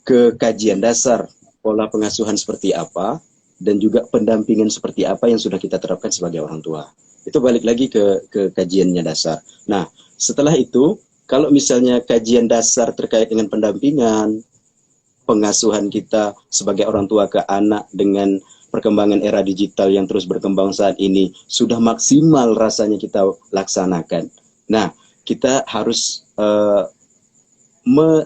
[SPEAKER 3] ke kajian dasar, pola pengasuhan seperti apa, dan juga pendampingan seperti apa yang sudah kita terapkan sebagai orang tua. Itu balik lagi ke kajiannya dasar. Nah, setelah itu, kalau misalnya kajian dasar terkait dengan pendampingan, pengasuhan kita sebagai orang tua ke anak dengan perkembangan era digital yang terus berkembang saat ini sudah maksimal rasanya kita laksanakan. Nah, kita harus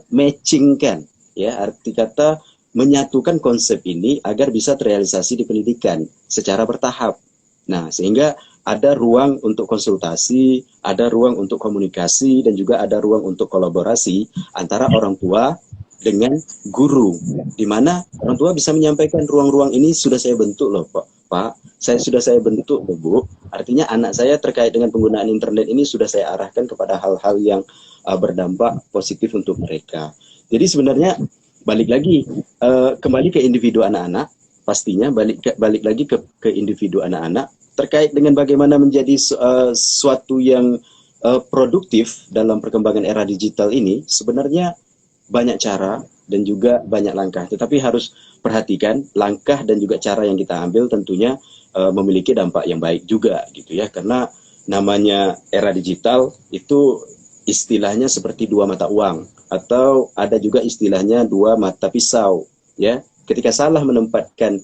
[SPEAKER 3] matchingkan, ya, arti kata menyatukan konsep ini agar bisa terrealisasi di pendidikan secara bertahap. Nah, sehingga ada ruang untuk konsultasi, ada ruang untuk komunikasi, dan juga ada ruang untuk kolaborasi antara orang tua dengan guru, di mana orang tua bisa menyampaikan ruang-ruang ini sudah saya bentuk loh Pak, sudah saya bentuk loh Bu, artinya anak saya terkait dengan penggunaan internet ini sudah saya arahkan kepada hal-hal yang berdampak positif untuk mereka. Jadi sebenarnya balik lagi kembali ke individu anak-anak, pastinya balik lagi ke individu anak-anak terkait dengan bagaimana menjadi suatu yang produktif dalam perkembangan era digital ini. Sebenarnya banyak cara dan juga banyak langkah, tetapi harus perhatikan langkah dan juga cara yang kita ambil tentunya memiliki dampak yang baik juga gitu ya, karena namanya era digital itu istilahnya seperti dua mata uang, atau ada juga istilahnya dua mata pisau ya. Ketika salah menempatkan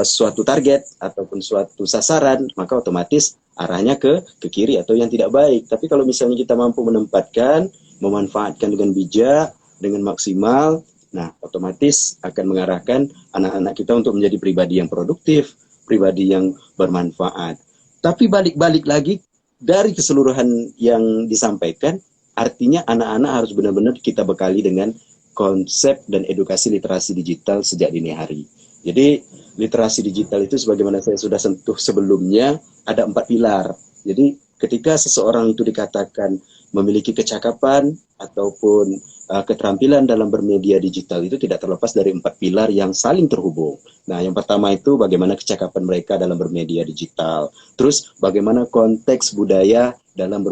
[SPEAKER 3] suatu target ataupun suatu sasaran, maka otomatis arahnya ke kiri atau yang tidak baik. Tapi kalau misalnya kita mampu menempatkan, memanfaatkan dengan bijak, dengan maksimal, nah otomatis akan mengarahkan anak-anak kita untuk menjadi pribadi yang produktif, pribadi yang bermanfaat. Tapi balik lagi dari keseluruhan yang disampaikan, artinya anak-anak harus benar-benar kita bekali dengan konsep dan edukasi literasi digital sejak dini hari. Jadi literasi digital itu sebagaimana saya sudah sentuh sebelumnya, ada 4 pilar. Jadi ketika seseorang itu dikatakan memiliki kecakapan ataupun keterampilan dalam bermedia digital, itu tidak terlepas dari 4 pilar yang saling terhubung. Nah, yang pertama itu bagaimana kecakapan mereka dalam bermedia digital. Terus bagaimana konteks budaya dalam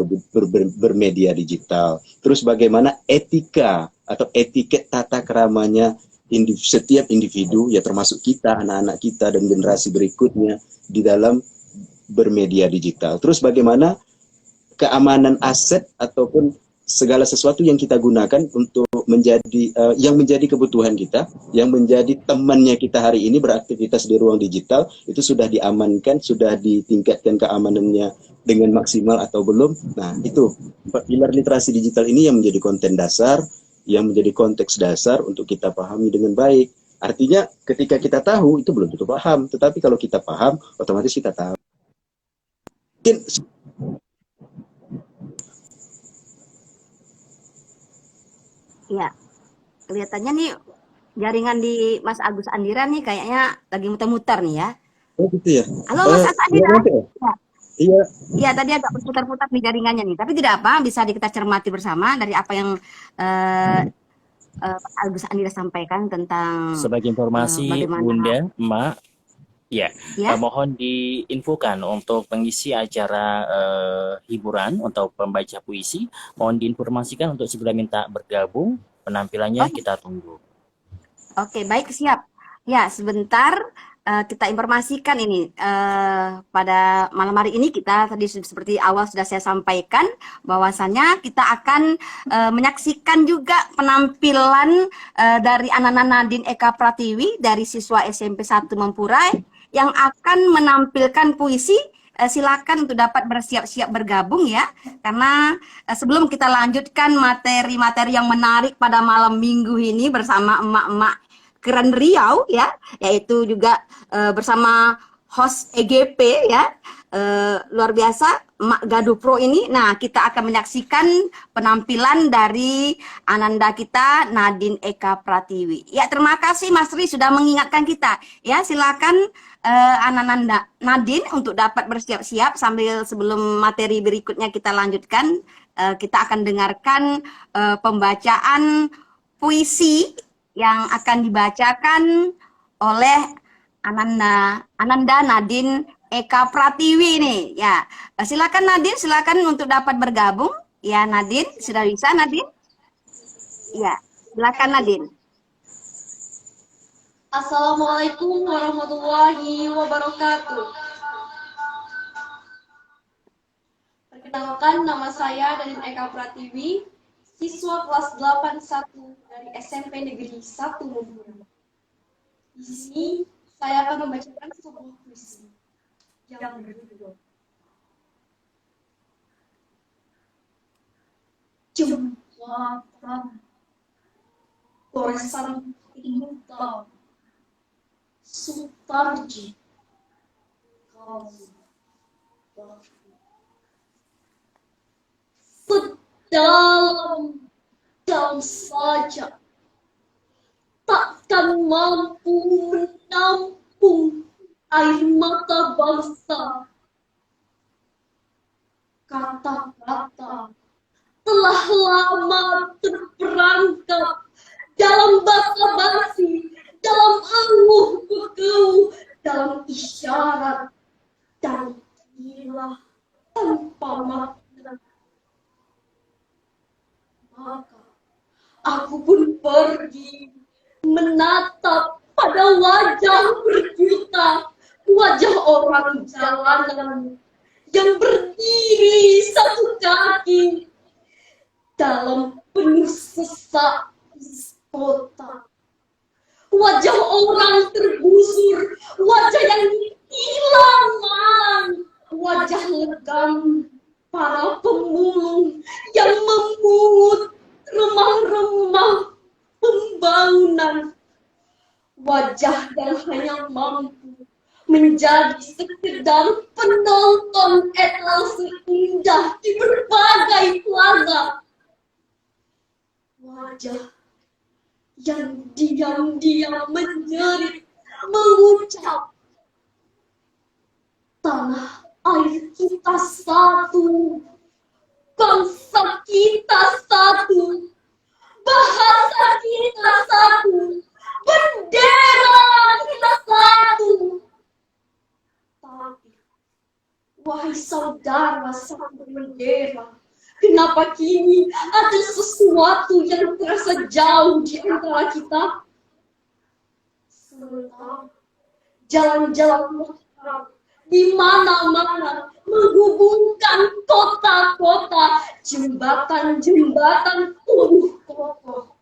[SPEAKER 3] bermedia digital. Terus bagaimana etika atau etiket tata keramanya setiap individu, ya termasuk kita, anak-anak kita dan generasi berikutnya di dalam bermedia digital. Terus bagaimana keamanan aset ataupun segala sesuatu yang kita gunakan untuk menjadi yang menjadi kebutuhan kita, yang menjadi temannya kita hari ini beraktivitas di ruang digital, itu sudah diamankan, sudah ditingkatkan keamanannya dengan maksimal atau belum. Nah, itu 4 pilar literasi digital ini yang menjadi konten dasar, yang menjadi konteks dasar untuk kita pahami dengan baik. Artinya ketika kita tahu itu belum tentu paham, tetapi kalau kita paham otomatis kita tahu. Mungkin
[SPEAKER 2] Ya, kelihatannya nih jaringan di Mas Agus Andira nih kayaknya lagi muter-muter nih ya.
[SPEAKER 3] oh gitu ya.
[SPEAKER 2] Halo Mas Agus Andira.
[SPEAKER 3] Ya.
[SPEAKER 2] Ya.
[SPEAKER 3] Iya,
[SPEAKER 2] Iya, tadi agak berputar-putar nih jaringannya nih. Tapi tidak apa, bisa kita cermati bersama dari apa yang Mas Agus Andira sampaikan tentang
[SPEAKER 4] Sebagai informasi
[SPEAKER 2] bagaimana
[SPEAKER 4] Bunda, Emak, ya,
[SPEAKER 2] ya.
[SPEAKER 4] mohon diinfokan untuk pengisi acara hiburan untuk pembaca puisi, mohon diinformasikan untuk segera minta bergabung, penampilannya
[SPEAKER 2] Oh,
[SPEAKER 4] kita tunggu.
[SPEAKER 2] oke, baik, siap. Ya, sebentar kita informasikan ini pada malam hari ini kita tadi seperti awal sudah saya sampaikan bahwasannya kita akan menyaksikan juga penampilan dari anak-anak Nadine Eka Pratiwi dari siswa SMP 1 Mempurai yang akan menampilkan puisi. Silakan untuk dapat bersiap-siap bergabung ya, karena sebelum kita lanjutkan materi-materi yang menarik pada malam minggu ini bersama emak-emak keren Riau ya, yaitu juga bersama host EGP ya, luar biasa Emak Gaduh Pro ini. Nah, kita akan menyaksikan penampilan dari Ananda kita Nadine Eka Pratiwi. Ya, terima kasih Mas Ri sudah mengingatkan kita. Ya, silakan Ananda Nadine untuk dapat bersiap-siap sambil sebelum materi berikutnya kita lanjutkan, kita akan dengarkan pembacaan puisi yang akan dibacakan oleh Ananda Nadine Eka Pratiwi nih ya. Silakan Nadine, silakan untuk dapat bergabung. Ya Nadine, sudah bisa Nadine? Ya, silakan Nadine.
[SPEAKER 6] Assalamualaikum warahmatullahi wabarakatuh. Perkenalkan, nama saya Nadine Eka Pratiwi, siswa kelas 81 dari SMP Negeri 1 Mempurai. Di sini saya akan membacakan sebuah puisi yang berjudul Jembatan Goresan Intan Sutarji sedalam saja takkan mampu menampung air mata bangsa. Kata-kata telah lama terperangkap dalam basa-basi, dalam anguh kekeu, dalam isyarat dan gila tanpa makna. Maka aku pun pergi menatap pada wajah berjuta, wajah orang jalanan yang berdiri satu kaki dalam penuh sesak kota. Wajah orang tergusur, wajah yang kehilangan, wajah legam para pemulung yang memungut rumah-rumah pembangunan. Wajah yang hanya mampu menjadi sekedar penonton etalase indah di berbagai plaza. Wajah yang diam-diam menjerit, mengucap, tanah air kita satu, bangsa kita satu, bahasa kita satu, bendera kita satu. Tapi, wahai saudara satu bendera, kenapa kini ada sesuatu yang terasa jauh di antara kita? Sementara jalan-jalan di mana-mana menghubungkan kota-kota, jembatan-jembatan tumbuh kokoh,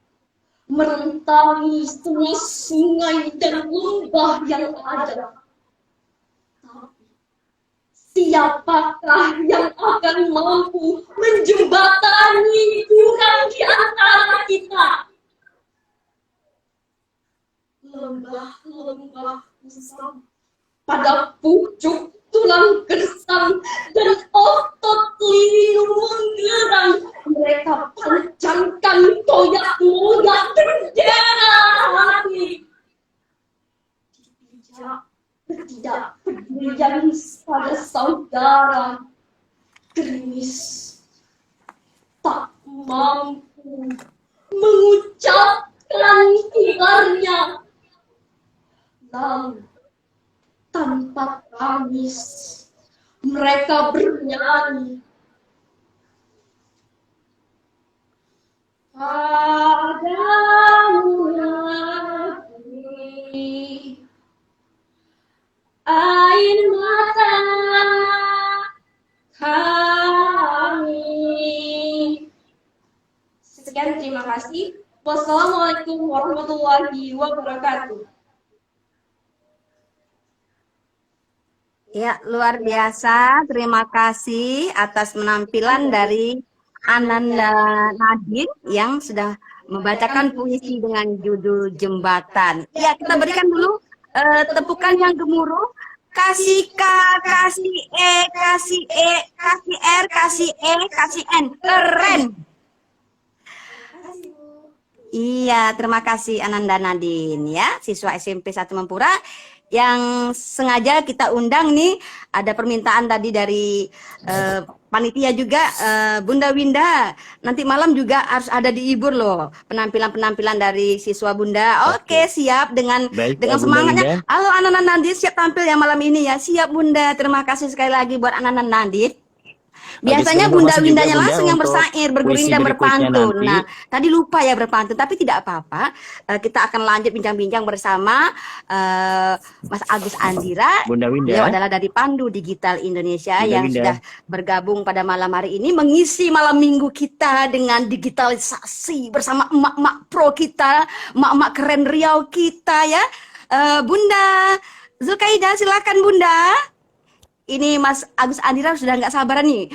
[SPEAKER 6] merentangi semua sungai dan lembah yang ada. Tapi siapakah yang akan mampu menjembatani jurang di antara kita? Lembah-lembah usang pada pucuk tulang gersang dan otot linu menggerang, mereka pancangkan toyak-moyak bendera hati. Tidak pedulian pada saudara, gerimis tak mampu mengucapkan hilarnya. Lalu tanpa tangis mereka bernyanyi. Padamu lagi air mata kami. Sekian, terima kasih. Wassalamualaikum warahmatullahi wabarakatuh.
[SPEAKER 2] Ya, luar biasa. Terima kasih atas penampilan dari Ananda Nadine yang sudah membacakan puisi dengan judul Jembatan. Ya, kita berikan dulu tepukan yang gemuruh. Kasih K, kasih E, kasih E, kasih R, kasih E, kasih N. Keren. Iya, terima kasih Ananda Nadine ya, siswa SMP 1 Mempura yang sengaja kita undang nih. Ada permintaan tadi dari panitia juga, Bunda Winda nanti malam juga harus ada di Ibur loh, penampilan-penampilan dari siswa Bunda. Oke, siap dengan semangatnya. Halo anak-anak Nadine, siap tampil ya malam ini ya? Siap Bunda, terima kasih sekali lagi buat anak-anak Nadine. Biasanya Bunda Windanya langsung yang bersair, berguling dan berpantun. Nah, tadi lupa ya berpantun, tapi tidak apa-apa. Kita akan lanjut bincang-bincang bersama Mas Agus Andira.
[SPEAKER 4] Bunda Winda.
[SPEAKER 2] Beliau adalah dari Pandu Digital Indonesia yang sudah bergabung pada malam hari ini mengisi malam minggu kita dengan digitalisasi bersama emak-emak pro kita, emak-emak keren Riau kita ya. Bunda Zulkaidah, silakan Bunda. Ini Mas Agus Andira sudah nggak sabaran nih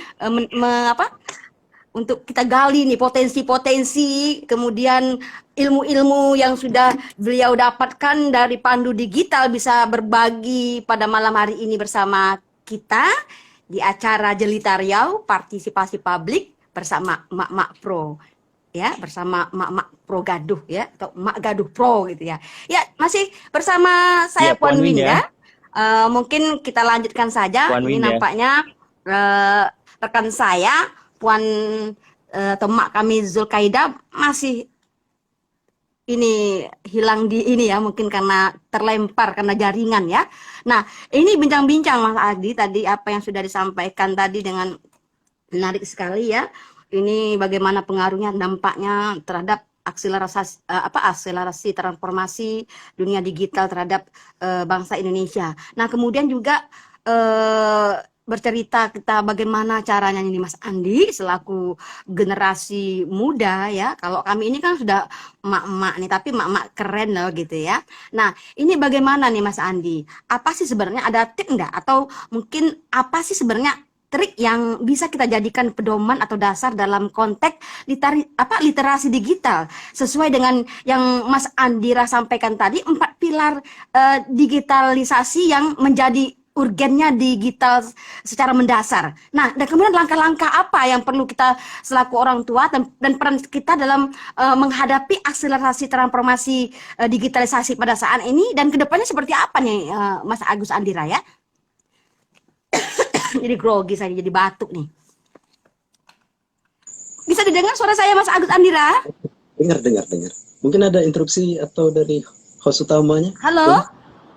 [SPEAKER 2] untuk kita gali nih potensi-potensi, kemudian ilmu-ilmu yang sudah beliau dapatkan dari Pandu Digital bisa berbagi pada malam hari ini bersama kita di acara Jelita Riau Partisipasi Publik bersama Mak Pro ya, bersama Mak Pro Gaduh ya, atau Mak Gaduh Pro gitu ya. Ya, masih bersama saya Puan Winda. Mungkin kita lanjutkan saja. Ini nampaknya rekan saya Puan Temak kami Zulkaidah masih ini hilang di ini ya, mungkin karena terlempar karena jaringan ya. Nah, ini bincang-bincang Mas Adi tadi apa yang sudah disampaikan tadi dengan menarik sekali ya. Ini bagaimana pengaruhnya, dampaknya terhadap akselerasi transformasi dunia digital terhadap bangsa Indonesia. Nah, kemudian juga bercerita kita bagaimana caranya ini Mas Andi selaku generasi muda ya. Kalau kami ini kan sudah emak-emak nih, tapi emak-emak keren loh gitu ya. Nah, ini bagaimana nih Mas Andi? Apa sih sebenarnya, ada trik enggak? Atau mungkin apa sih sebenarnya trik yang bisa kita jadikan pedoman atau dasar dalam konteks literasi digital sesuai dengan yang Mas Andira sampaikan tadi, 4 pilar digitalisasi yang menjadi urgennya digital secara mendasar. Nah, dan kemudian langkah-langkah apa yang perlu kita selaku orang tua dan peran kita dalam menghadapi akselerasi transformasi digitalisasi pada saat ini, dan kedepannya seperti apa nih Mas Agus Andira ya? Jadi grogi saya, jadi batuk nih. Bisa didengar suara saya Mas Agus Andira?
[SPEAKER 3] Dengar. Mungkin ada interupsi atau dari host utamanya?
[SPEAKER 2] Halo?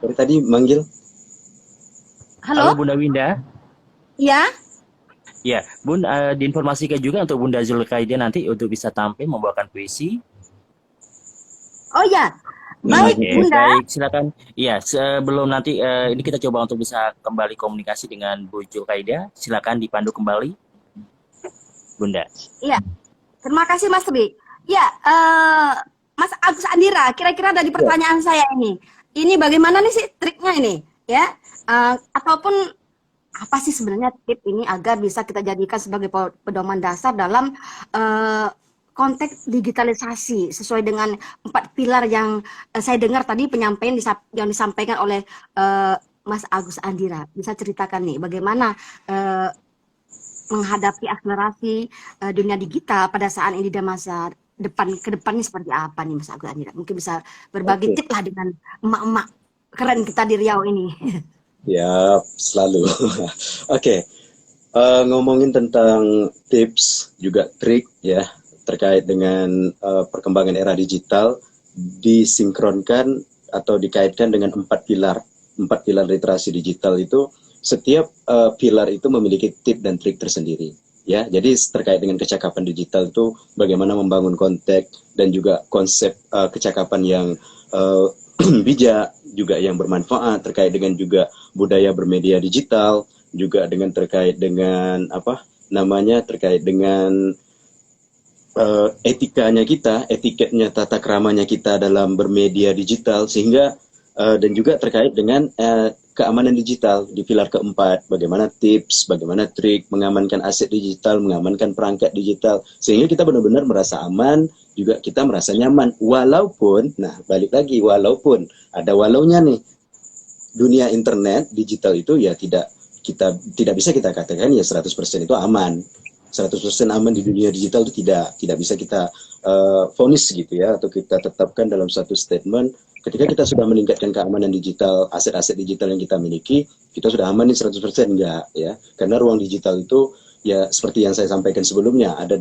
[SPEAKER 3] Dari tadi manggil.
[SPEAKER 4] Halo Bunda Winda.
[SPEAKER 2] Iya?
[SPEAKER 4] Ya, Bun, diinformasikan juga untuk Bunda Zulkaidah nanti untuk bisa tampil membawakan puisi.
[SPEAKER 2] Oh ya. Baik, Bunda.
[SPEAKER 4] Baik, silakan. Iya, sebelum nanti ini kita coba untuk bisa kembali komunikasi dengan Bu Zulkaidah. Silakan dipandu kembali Bunda.
[SPEAKER 2] Iya, terima kasih Mas Tri. Ya, Mas Agus Andira, kira-kira dari pertanyaan saya ini bagaimana nih sih triknya ini, ya? Ataupun apa sih sebenarnya tip ini agar bisa kita jadikan sebagai pedoman dasar dalam konteks digitalisasi sesuai dengan 4 pilar yang saya dengar tadi penyampaian yang disampaikan oleh Mas Agus Andira. Bisa ceritakan nih bagaimana menghadapi akselerasi dunia digital pada saat ini dan masa ke depannya seperti apa nih Mas Agus Andira? Mungkin bisa berbagi tip lah dengan emak-emak keren kita di Riau ini.
[SPEAKER 3] Ya, selalu. Oke. Ngomongin tentang tips juga trik ya terkait dengan perkembangan era digital, disinkronkan atau dikaitkan dengan 4 pilar literasi digital itu. Setiap pilar itu memiliki tip dan trik tersendiri ya. Jadi terkait dengan kecakapan digital itu bagaimana membangun konteks dan juga konsep kecakapan yang bijak, juga yang bermanfaat, terkait dengan juga budaya bermedia digital, juga dengan terkait dengan terkait dengan etikanya kita, etiketnya, tata keramanya kita dalam bermedia digital, sehingga dan juga terkait dengan keamanan digital di pilar keempat, bagaimana tips, bagaimana trik mengamankan aset digital, mengamankan perangkat digital, sehingga kita benar-benar merasa aman, juga kita merasa nyaman, walaupun, nah balik lagi, walaupun ada walaunya nih, dunia internet digital itu ya tidak bisa kita katakan ya 100% itu aman. 100% aman di dunia digital itu tidak bisa kita vonis gitu ya, atau kita tetapkan dalam satu statement. Ketika kita sudah meningkatkan keamanan digital, aset-aset digital yang kita miliki, kita sudah aman nih 100%, enggak ya. Karena ruang digital itu ya seperti yang saya sampaikan sebelumnya, ada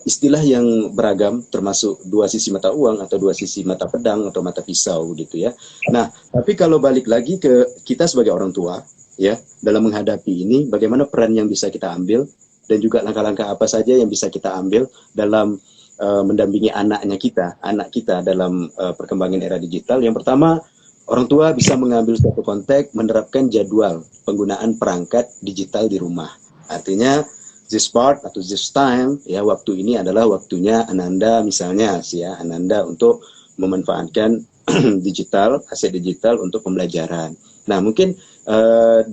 [SPEAKER 3] istilah yang beragam, termasuk 2 sisi mata uang atau 2 sisi mata pedang atau mata pisau gitu ya. Nah, tapi kalau balik lagi ke kita sebagai orang tua ya, dalam menghadapi ini, bagaimana peran yang bisa kita ambil dan juga langkah-langkah apa saja yang bisa kita ambil dalam mendampingi anak kita dalam perkembangan era digital. Yang pertama, orang tua bisa mengambil suatu konteks, menerapkan jadwal penggunaan perangkat digital di rumah. Artinya this part atau this time ya, waktu ini adalah waktunya Ananda misalnya ya, Ananda untuk memanfaatkan digital, aset digital untuk pembelajaran. Nah, mungkin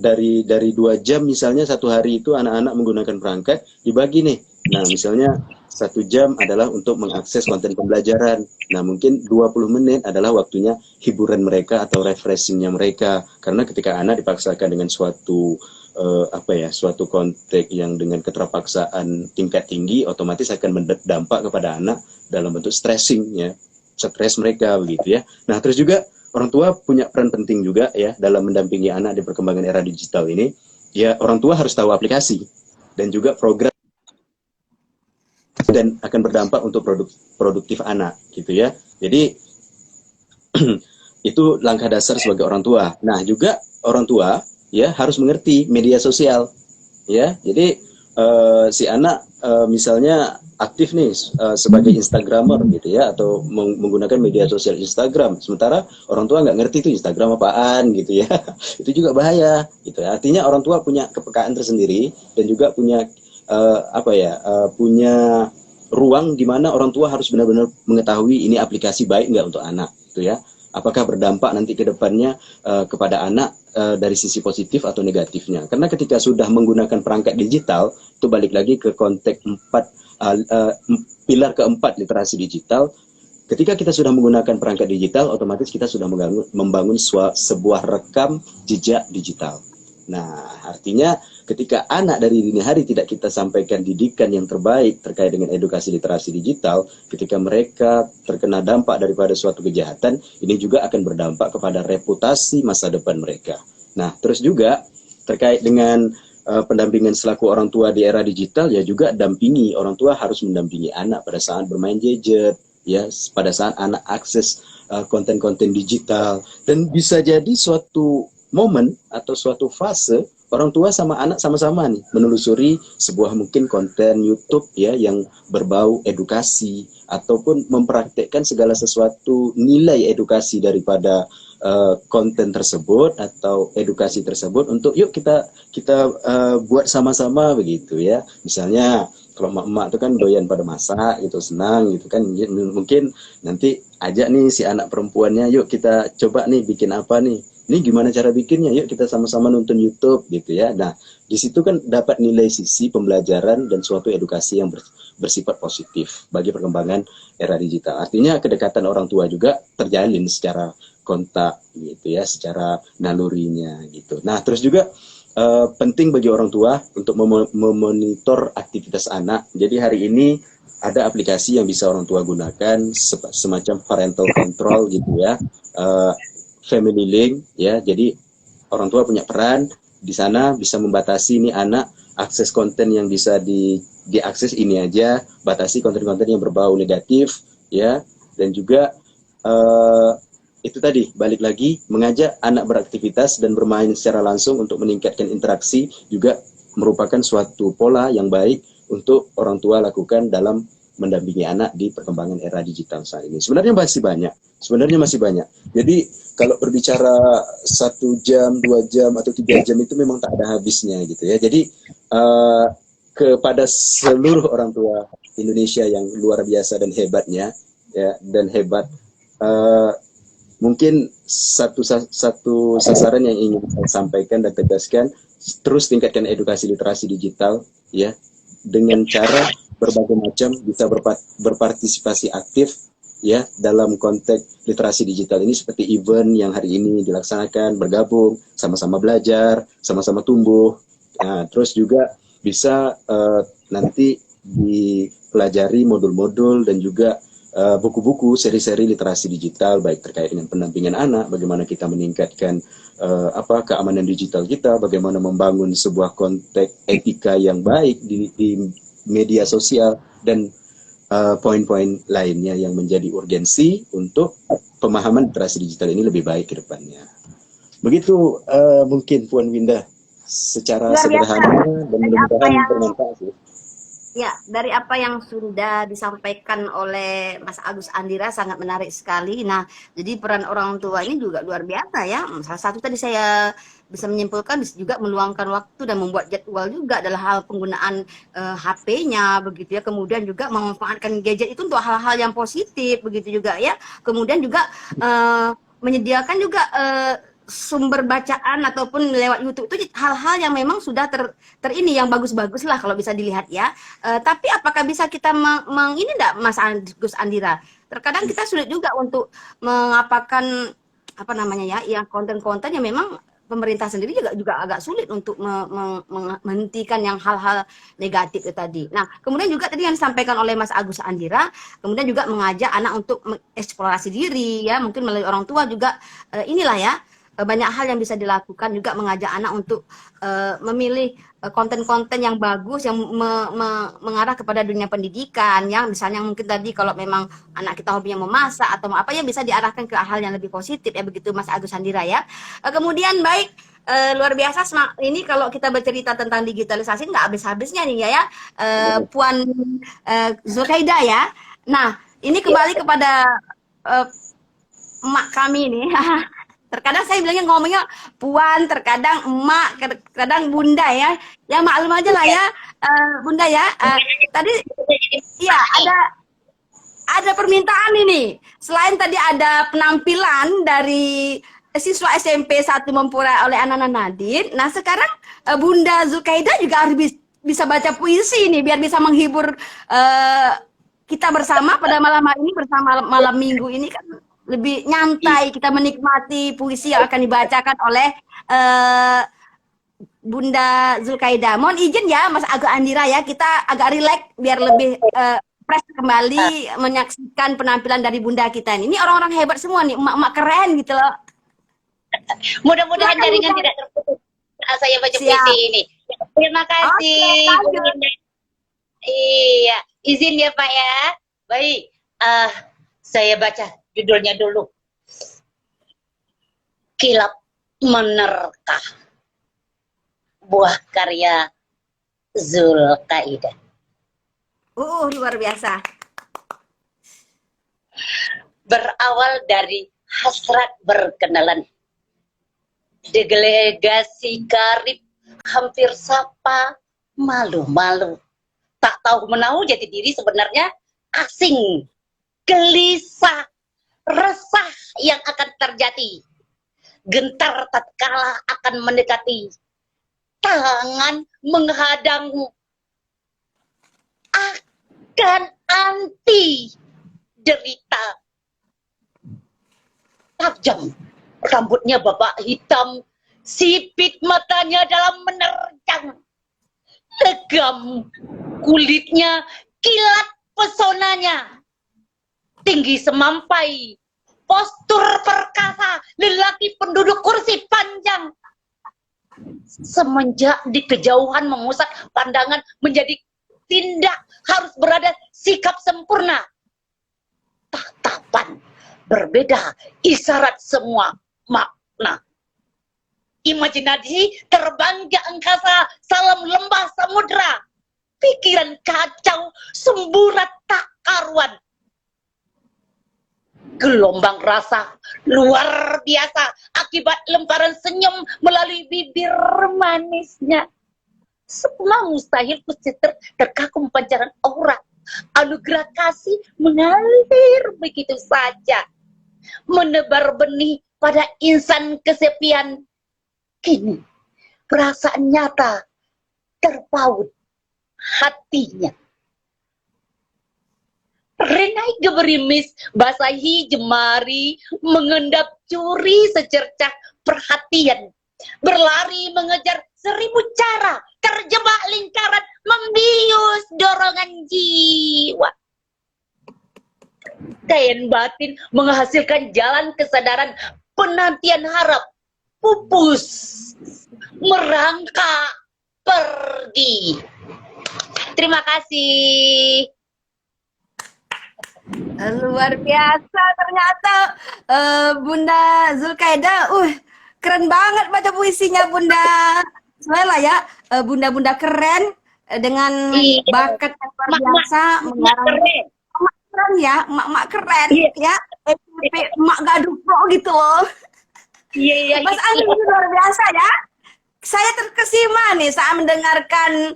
[SPEAKER 3] dari 2 jam misalnya satu hari itu anak-anak menggunakan perangkat, dibagi nih. Nah, misalnya 1 jam adalah untuk mengakses konten pembelajaran. Nah, mungkin 20 menit adalah waktunya hiburan mereka atau refreshingnya mereka. Karena ketika anak dipaksakan dengan suatu suatu konteks yang dengan keterpaksaan tingkat tinggi, otomatis akan berdampak kepada anak dalam bentuk stressing ya, stres mereka begitu ya. Nah, terus juga orang tua punya peran penting juga ya dalam mendampingi anak di perkembangan era digital ini. Ya, orang tua harus tahu aplikasi dan juga program dan akan berdampak untuk produktif anak gitu ya. Jadi itu langkah dasar sebagai orang tua. Nah, juga orang tua ya harus mengerti media sosial ya. Jadi si anak misalnya aktif nih sebagai Instagramer gitu ya, atau menggunakan media sosial Instagram, sementara orang tua nggak ngerti itu Instagram apaan gitu ya. Itu juga bahaya gitu ya. Artinya orang tua punya kepekaan tersendiri dan juga punya punya ruang di mana orang tua harus benar-benar mengetahui ini aplikasi baik nggak untuk anak gitu ya. Apakah berdampak nanti ke depannya kepada anak dari sisi positif atau negatifnya. Karena ketika sudah menggunakan perangkat digital, itu balik lagi ke konteks pilar keempat literasi digital. Ketika kita sudah menggunakan perangkat digital, otomatis kita sudah membangun sebuah rekam jejak digital. Nah, artinya ketika anak dari dini hari tidak kita sampaikan didikan yang terbaik terkait dengan edukasi literasi digital, ketika mereka terkena dampak daripada suatu kejahatan, ini juga akan berdampak kepada reputasi masa depan mereka. Nah, terus juga terkait dengan pendampingan selaku orang tua di era digital, ya juga dampingi, orang tua harus mendampingi anak pada saat bermain gadget, ya pada saat anak akses konten-konten digital. Dan bisa jadi suatu momen atau suatu fase orang tua sama anak sama-sama nih menelusuri sebuah mungkin konten YouTube ya yang berbau edukasi ataupun mempraktekkan segala sesuatu nilai edukasi daripada konten tersebut atau edukasi tersebut untuk yuk kita buat sama-sama begitu ya. Misalnya kalau emak-emak itu kan doyan pada masak gitu, senang gitu kan, mungkin nanti ajak nih si anak perempuannya, yuk kita coba nih bikin apa nih, ini gimana cara bikinnya, yuk kita sama-sama nonton YouTube gitu ya. Nah di situ kan dapat nilai sisi pembelajaran dan suatu edukasi yang bersifat positif bagi perkembangan era digital. Artinya kedekatan orang tua juga terjalin secara kontak gitu ya, secara nalurinya gitu. Nah terus juga penting bagi orang tua untuk memonitor aktivitas anak. Jadi hari ini ada aplikasi yang bisa orang tua gunakan semacam parental control gitu ya, family link ya. Jadi orang tua punya peran di sana, bisa membatasi nih anak akses konten yang bisa diakses ini aja, batasi konten-konten yang berbau negatif ya, dan juga itu tadi balik lagi mengajak anak beraktivitas dan bermain secara langsung untuk meningkatkan interaksi juga merupakan suatu pola yang baik untuk orang tua lakukan dalam mendampingi anak di perkembangan era digital saat ini. Sebenarnya masih banyak. Jadi kalau berbicara 1 jam, 2 jam atau 3 jam itu memang tak ada habisnya gitu ya. Jadi kepada seluruh orang tua Indonesia yang luar biasa dan hebatnya ya, dan hebat, mungkin satu sasaran yang ingin saya sampaikan dan tegaskan, terus tingkatkan edukasi literasi digital ya, dengan cara berbagai macam bisa berpartisipasi aktif ya dalam konteks literasi digital ini, seperti event yang hari ini dilaksanakan, bergabung, sama-sama belajar, sama-sama tumbuh. Nah, terus juga bisa nanti dipelajari modul-modul dan juga buku-buku, seri-seri literasi digital, baik terkait dengan pendampingan anak, bagaimana kita meningkatkan keamanan digital kita, bagaimana membangun sebuah konteks etika yang baik di media sosial, dan poin-poin lainnya yang menjadi urgensi untuk pemahaman literasi digital ini lebih baik ke depannya. Begitu mungkin Puan Winda secara
[SPEAKER 2] Luar biasa.
[SPEAKER 3] sederhana dan
[SPEAKER 2] Dari apa
[SPEAKER 3] mudah-mudahan
[SPEAKER 2] yang
[SPEAKER 3] bermanfaat sih.
[SPEAKER 2] Ya, dari apa yang sudah disampaikan oleh Mas Agus Andira sangat menarik sekali. Nah, jadi peran orang tua ini juga luar biasa ya. Salah satu tadi saya bisa menyimpulkan bisa juga meluangkan waktu dan membuat jadwal juga dalam hal penggunaan HP-nya begitu ya. Kemudian juga memanfaatkan gadget itu untuk hal-hal yang positif begitu juga ya. Kemudian juga menyediakan juga sumber bacaan ataupun lewat YouTube itu hal-hal yang memang sudah ini yang bagus-bagus lah kalau bisa dilihat ya. Tapi apakah bisa kita ini enggak Mas Agus Andira? Terkadang kita sulit juga untuk mengapakan apa namanya ya, yang konten-konten yang memang pemerintah sendiri juga agak sulit untuk menghentikan yang hal-hal negatif itu tadi. Nah, kemudian juga tadi yang disampaikan oleh Mas Agus Andira, kemudian juga mengajak anak untuk mengeksplorasi diri ya, mungkin melalui orang tua juga inilah ya. Banyak hal yang bisa dilakukan, juga mengajak anak untuk memilih konten-konten yang bagus yang mengarah kepada dunia pendidikan yang misalnya mungkin tadi kalau memang anak kita hobinya memasak atau apa ya bisa diarahkan ke hal yang lebih positif ya, begitu Mas Agus Andira ya. Kemudian baik, luar biasa ini kalau kita bercerita tentang digitalisasi nggak habis-habisnya nih ya, Puan Zulkaidah ya. Nah ini kembali kepada emak kami nih. Terkadang saya bilangnya ngomongnya Puan, terkadang emak, terkadang bunda ya. Ya maklum aja lah ya, bunda ya. Tadi ya ada permintaan ini. Selain tadi ada penampilan dari siswa SMP 1 Mempura oleh Anana Nadine. Nah sekarang Bunda Zulkaidah juga harus bisa baca puisi nih biar bisa menghibur kita bersama pada malam hari ini, bersama malam minggu ini kan lebih nyantai, kita menikmati puisi yang akan dibacakan oleh Bunda Zulkaidah. Mohon izin ya Mas Agus Andira ya, kita agak rileks biar lebih fresh kembali menyaksikan penampilan dari Bunda kita ini. Ini orang-orang hebat semua nih, emak-emak keren gitu loh.
[SPEAKER 5] Mudah-mudahan jaringan tidak terputus saat saya baca puisi ini. Terima kasih. Iya, izin ya Pak ya. Baik, saya baca judulnya dulu. Kilap menerka buah karya Zulkaidah.
[SPEAKER 2] Luar biasa.
[SPEAKER 5] Berawal dari hasrat berkenalan, delegasi karib hampir sapa, malu-malu, tak tahu menahu jati diri sebenarnya asing, gelisah, resah yang akan terjadi, gentar tatkala akan mendekati, tangan menghadang, akan anti derita. Tajam rambutnya bapak hitam, sipit matanya dalam menerjang, legam kulitnya, kilat pesonanya, tinggi semampai, postur perkasa, lelaki penduduk kursi panjang. Semenjak di kejauhan memusat pandangan menjadi tindak harus berada sikap sempurna. Tatapan berbeda, isyarat semua makna. Imajinasi terbang ke angkasa, salam lembah samudra. Pikiran kacau, semburat tak karuan. Gelombang rasa luar biasa akibat lemparan senyum melalui bibir manisnya. Semua mustahil kuciter terkagum pancaran aura. Anugerah kasih mengalir begitu saja, menebar benih pada insan kesepian. Kini perasaan nyata terpaut hatinya. Renai geberimis, basahi jemari, mengendap curi secercah perhatian. Berlari mengejar 1000 cara, terjebak lingkaran, membius dorongan jiwa. Kain batin menghasilkan jalan kesadaran, penantian harap, pupus, merangkak, pergi. Terima kasih.
[SPEAKER 2] Luar biasa ternyata Bunda Zulkaidah. Keren banget baca puisinya Bunda Suela ya. Bunda-bunda keren dengan
[SPEAKER 5] Iya.
[SPEAKER 2] bakat yang luar biasa mengarang. Emak keren ya, emak keren ya. Emak gaduh pro gitu loh.
[SPEAKER 5] Iya.
[SPEAKER 2] Mas Andi itu luar biasa ya. Saya terkesima nih saat mendengarkan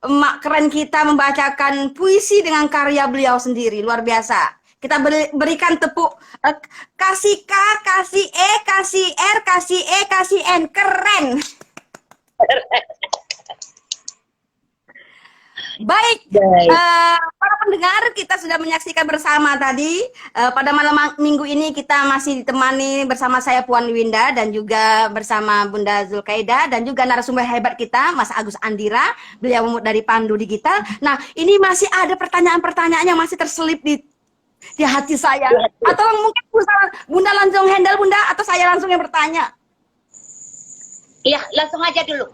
[SPEAKER 2] emak keren kita membacakan puisi dengan karya beliau sendiri. Luar biasa. Kita berikan tepuk. Kasih K, kasih E, kasih R, kasih E, kasih N. Keren. Baik, para pendengar, kita sudah menyaksikan bersama tadi. Pada malam minggu ini kita masih ditemani bersama saya Puan Winda dan juga bersama Bunda Zulkaidah dan juga narasumber hebat kita Mas Agus Andira, beliau dari Pandu Digital. Nah, ini masih ada pertanyaan-pertanyaan yang masih terselip di hati saya. Atau mungkin Bunda langsung handle Bunda atau saya langsung yang bertanya?
[SPEAKER 5] Iya, langsung aja dulu.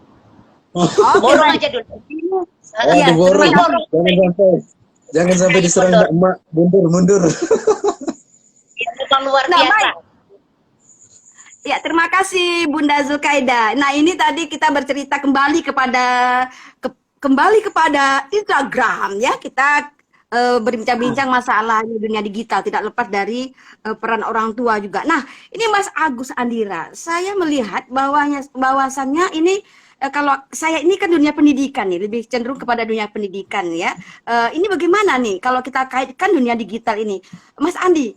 [SPEAKER 2] Borong
[SPEAKER 5] aja dulu.
[SPEAKER 2] Iya,
[SPEAKER 3] Borong. Jangan sampai diserang emak. Mundur.
[SPEAKER 5] Ya, memang luar
[SPEAKER 2] Nah,
[SPEAKER 5] biasa.
[SPEAKER 2] baik. Ya, terima kasih Bunda Zulkaidah. Nah, ini tadi kita bercerita kembali kepada Instagram ya. Kita berbincang-bincang masalah dunia digital, tidak lepas dari peran orang tua juga. Nah, ini Mas Agus Andira, saya melihat bahwasannya ini kalau saya ini kan dunia pendidikan nih, lebih cenderung kepada dunia pendidikan ya. Ini bagaimana nih kalau kita kaitkan dunia digital ini, Mas Andi?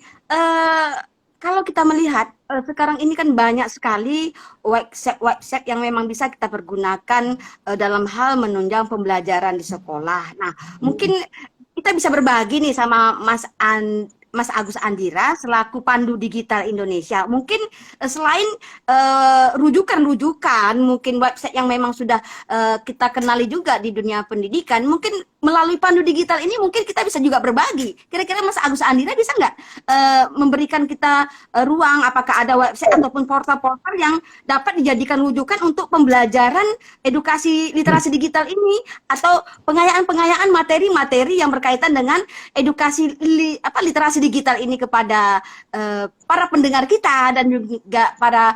[SPEAKER 2] Kalau kita melihat sekarang ini kan banyak sekali website yang memang bisa kita pergunakan dalam hal menunjang pembelajaran di sekolah. Nah, mungkin kita bisa berbagi nih sama Mas Agus Andira selaku Pandu Digital Indonesia. Mungkin selain rujukan-rujukan, mungkin website yang memang sudah kita kenali juga di dunia pendidikan, mungkin melalui pandu digital ini mungkin kita bisa juga berbagi. Kira-kira Mas Agus Andira bisa nggak memberikan kita ruang, apakah ada website ataupun portal-portal yang dapat dijadikan rujukan untuk pembelajaran edukasi literasi digital ini, atau pengayaan materi-materi yang berkaitan dengan edukasi literasi digital ini kepada para pendengar kita dan juga para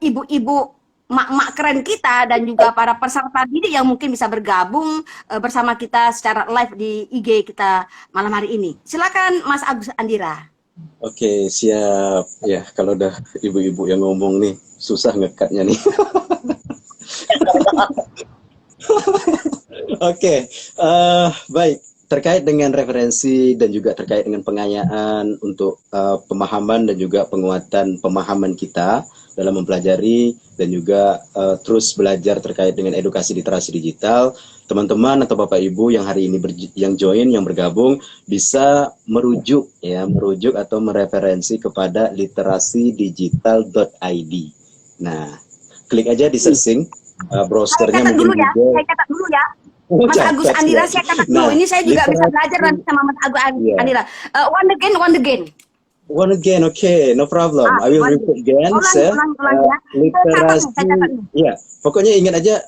[SPEAKER 2] ibu-ibu mak-mak keren kita dan juga para peserta didik yang mungkin bisa bergabung bersama kita secara live di IG kita malam hari ini. Silakan Mas Agus Andira.
[SPEAKER 3] Oke, siap. Ya, kalau udah ibu-ibu yang ngomong nih, susah ngekatnya nih. Oke, baik. Terkait dengan referensi dan juga terkait dengan pengayaan untuk pemahaman dan juga penguatan pemahaman kita dalam mempelajari dan juga terus belajar terkait dengan edukasi literasi digital, teman-teman atau Bapak Ibu yang hari ini yang join, yang bergabung, bisa merujuk atau mereferensi kepada literasidigital.id. Nah, klik aja di searching browsernya mungkin
[SPEAKER 2] Saya catat dulu ya. Mas Agus Andira, saya catat dulu. Ini saya juga bisa belajar nanti sama Mas Agus Andira. One again.
[SPEAKER 3] One again, okay, no problem. I will repeat again. Literasi, ya, pokoknya ingat aja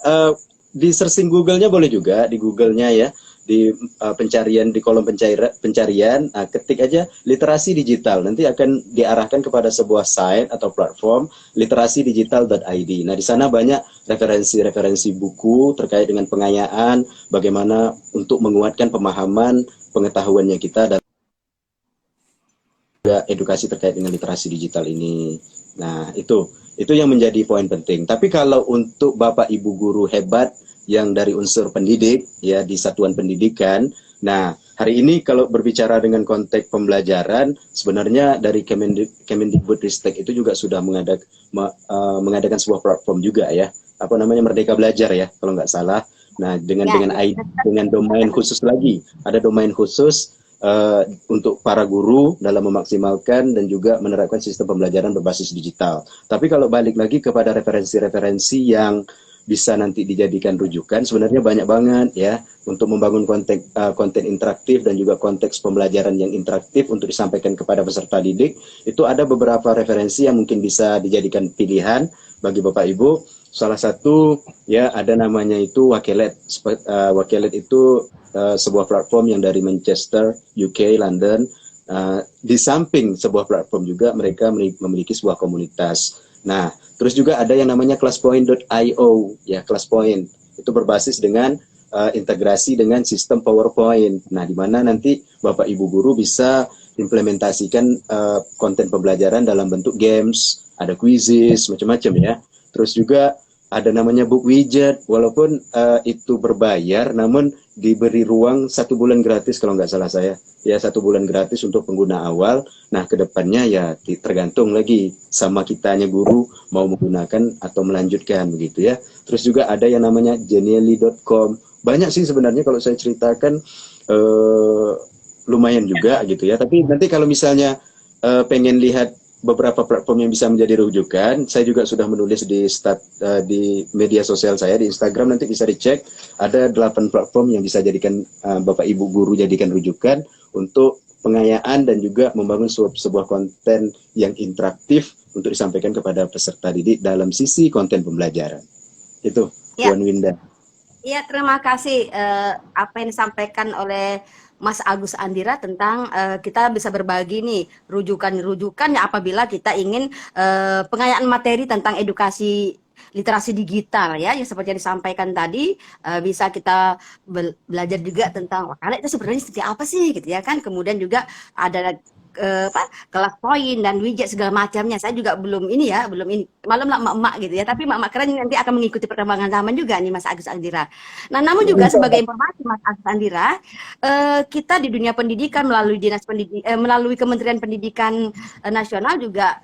[SPEAKER 3] di searching Google-nya boleh juga, di Google-nya ya, di pencarian, di kolom pencarian, ketik aja literasi digital, nanti akan diarahkan kepada sebuah site atau platform literasidigital.id. Nah, di sana banyak referensi-referensi buku terkait dengan pengayaan, bagaimana untuk menguatkan pemahaman, pengetahuannya kita dan edukasi terkait dengan literasi digital ini. Nah, itu yang menjadi poin penting. Tapi kalau untuk Bapak Ibu guru hebat yang dari unsur pendidik ya di satuan pendidikan, nah hari ini kalau berbicara dengan konteks pembelajaran, sebenarnya dari Kemendikbudristek itu juga sudah mengadakan sebuah platform juga ya, apa namanya, Merdeka Belajar ya kalau nggak salah. Nah, dengan ID, dengan domain khusus lagi, ada domain khusus untuk para guru dalam memaksimalkan dan juga menerapkan sistem pembelajaran berbasis digital. Tapi kalau balik lagi kepada referensi-referensi yang bisa nanti dijadikan rujukan, sebenarnya banyak banget ya untuk membangun konten interaktif dan juga konteks pembelajaran yang interaktif untuk disampaikan kepada peserta didik. Itu ada beberapa referensi yang mungkin bisa dijadikan pilihan bagi Bapak Ibu. Salah satu ya ada namanya itu Wakelet. Wakelet itu sebuah platform yang dari Manchester, UK, London. Di samping sebuah platform juga mereka memiliki sebuah komunitas. Nah, terus juga ada yang namanya classpoint.io ya, Classpoint. Itu berbasis dengan integrasi dengan sistem PowerPoint. Nah, di mana nanti Bapak Ibu guru bisa implementasikan konten pembelajaran dalam bentuk games, ada quizzes, macam-macam ya. Terus juga ada namanya book widget, walaupun itu berbayar, namun diberi ruang 1 bulan gratis kalau nggak salah saya. Ya, 1 bulan gratis untuk pengguna awal. Nah, kedepannya ya tergantung lagi sama kitanya guru mau menggunakan atau melanjutkan begitu ya. Terus juga ada yang namanya genially.com. Banyak sih sebenarnya kalau saya ceritakan, lumayan juga gitu ya. Tapi nanti kalau misalnya pengen lihat beberapa platform yang bisa menjadi rujukan, saya juga sudah menulis di media sosial saya di Instagram, nanti bisa dicek. Ada 8 platform yang bisa jadikan Bapak Ibu guru jadikan rujukan untuk pengayaan dan juga membangun sebuah konten yang interaktif untuk disampaikan kepada peserta didik dalam sisi konten pembelajaran. Itu Puan Winda.
[SPEAKER 2] Iya, terima kasih apa yang disampaikan oleh Mas Agus Andira tentang kita bisa berbagi nih rujukan-rujukan ya apabila kita ingin pengayaan materi tentang edukasi literasi digital ya, yang seperti yang disampaikan tadi, bisa kita belajar juga tentang Wakelet itu sebenarnya seperti apa sih gitu ya kan. Kemudian juga ada kelas poin dan widget segala macamnya. Saya juga belum ini, malam lah emak-emak gitu ya, tapi emak-emak keren nanti akan mengikuti perkembangan zaman juga nih Mas Agus Andira. Nah, namun juga sebagai informasi Mas Agus Andira, kita di dunia pendidikan melalui Kementerian Pendidikan Nasional juga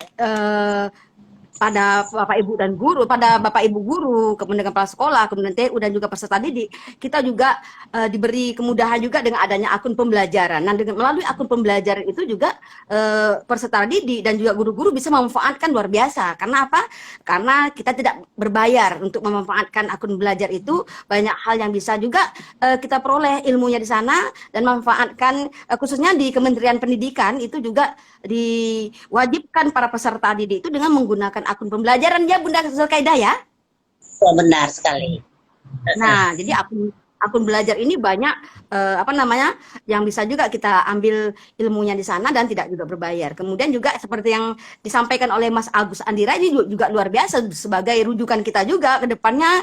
[SPEAKER 2] pada Bapak Ibu dan guru, pada Bapak Ibu guru, kemudian kepala sekolah, kemudian TU dan juga peserta didik, kita juga diberi kemudahan juga dengan adanya akun pembelajaran. Nah, dengan melalui akun pembelajaran itu juga peserta didik dan juga guru-guru bisa memanfaatkan luar biasa. Karena apa? Karena kita tidak berbayar untuk memanfaatkan akun belajar itu, banyak hal yang bisa juga kita peroleh ilmunya di sana dan memanfaatkan khususnya di Kementerian Pendidikan itu juga diwajibkan para peserta didik itu dengan menggunakan akun pembelajaran ya Bunda Zulkaidah ya.
[SPEAKER 5] Oh, benar sekali.
[SPEAKER 2] Nah, jadi akun belajar ini banyak yang bisa juga kita ambil ilmunya di sana dan tidak juga berbayar. Kemudian juga seperti yang disampaikan oleh Mas Agus Andira ini juga luar biasa sebagai rujukan kita juga ke depannya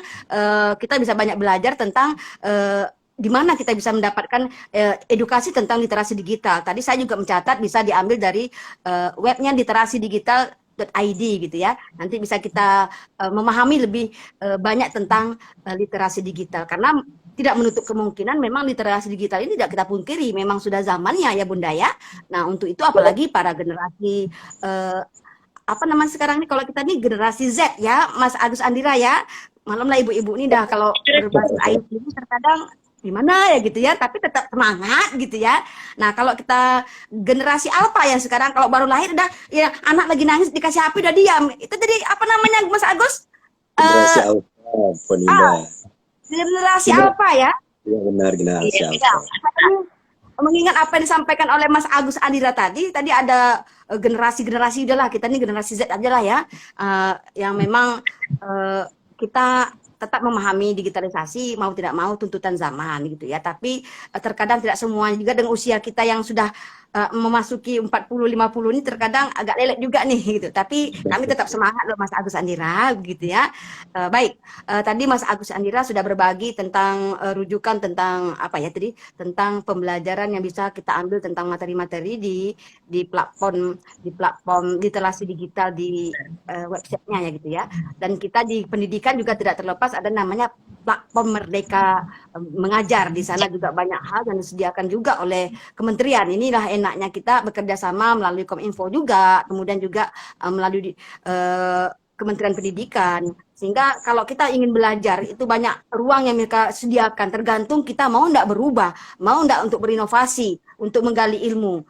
[SPEAKER 2] kita bisa banyak belajar tentang di mana kita bisa mendapatkan edukasi tentang literasi digital. Tadi saya juga mencatat bisa diambil dari webnya literasidigital.id gitu ya. Nanti bisa kita memahami lebih banyak tentang literasi digital karena tidak menutup kemungkinan memang literasi digital ini tidak kita pungkiri memang sudah zamannya ya Bunda ya. Nah, untuk itu apalagi para generasi sekarang ini kalau kita nih generasi Z ya, Mas Agus Andira ya. Malamlah ibu-ibu ini dah kalau berbasis IT ini terkadang gimana ya gitu ya, tapi tetap semangat gitu ya. Nah, kalau kita generasi alpha yang sekarang kalau baru lahir udah ya anak lagi nangis dikasih HP udah diam. Itu tadi apa namanya Mas Agus?
[SPEAKER 3] Generasi alpha, Poninda.
[SPEAKER 2] Generasi alpha ya.
[SPEAKER 3] Iya benar, generasi alpha.
[SPEAKER 2] Mengingat apa yang disampaikan oleh Mas Agus Andira tadi ada generasi-generasi udahlah kita nih generasi Z aja lah ya. Yang memang kita tetap memahami digitalisasi mau tidak mau tuntutan zaman gitu ya, tapi terkadang tidak semuanya juga dengan usia kita yang sudah memasuki 40-50 ini terkadang agak lelek juga nih gitu, tapi kami tetap semangat loh Mas Agus Andira gitu ya. Baik, tadi Mas Agus Andira sudah berbagi tentang rujukan tentang tentang pembelajaran yang bisa kita ambil tentang materi-materi di platform literasi digital di websitenya ya gitu ya. Dan kita di pendidikan juga tidak terlepas ada namanya platform Merdeka Mengajar. Di sana juga banyak hal yang disediakan juga oleh kementerian. Inilah enaknya kita bekerja sama melalui Kominfo juga, kemudian juga melalui Kementerian Pendidikan. Sehingga kalau kita ingin belajar itu banyak ruang yang mereka sediakan, tergantung kita mau enggak berubah, mau enggak untuk berinovasi, untuk menggali ilmu,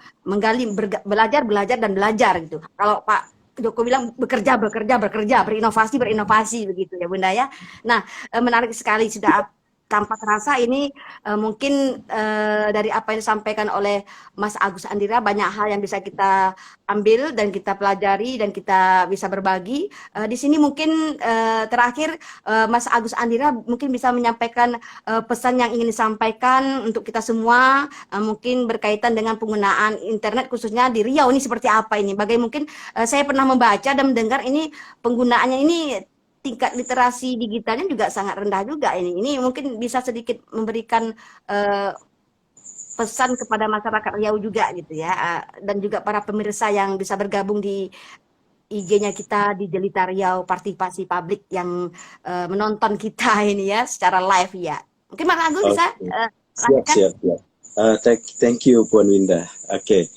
[SPEAKER 2] belajar dan belajar gitu. Kalau Pak Joko bilang bekerja, berinovasi begitu ya Bunda ya. Nah, menarik sekali sudah tanpa terasa ini mungkin dari apa yang disampaikan oleh Mas Agus Andira banyak hal yang bisa kita ambil dan kita pelajari dan kita bisa berbagi. Di sini mungkin terakhir Mas Agus Andira mungkin bisa menyampaikan pesan yang ingin disampaikan untuk kita semua mungkin berkaitan dengan penggunaan internet khususnya di Riau ini seperti apa ini. Bagaimana mungkin saya pernah membaca dan mendengar ini penggunaannya ini tingkat literasi digitalnya juga sangat rendah juga ini. Ini mungkin bisa sedikit memberikan pesan kepada masyarakat Riau juga gitu ya. Dan juga para pemirsa yang bisa bergabung di IG-nya kita di Jelita Riau Partisipasi Publik yang menonton kita ini ya secara live ya. Mungkin Mas Agus bisa lanjutkan?
[SPEAKER 3] Siap. Thank you Puan Winda. Oke.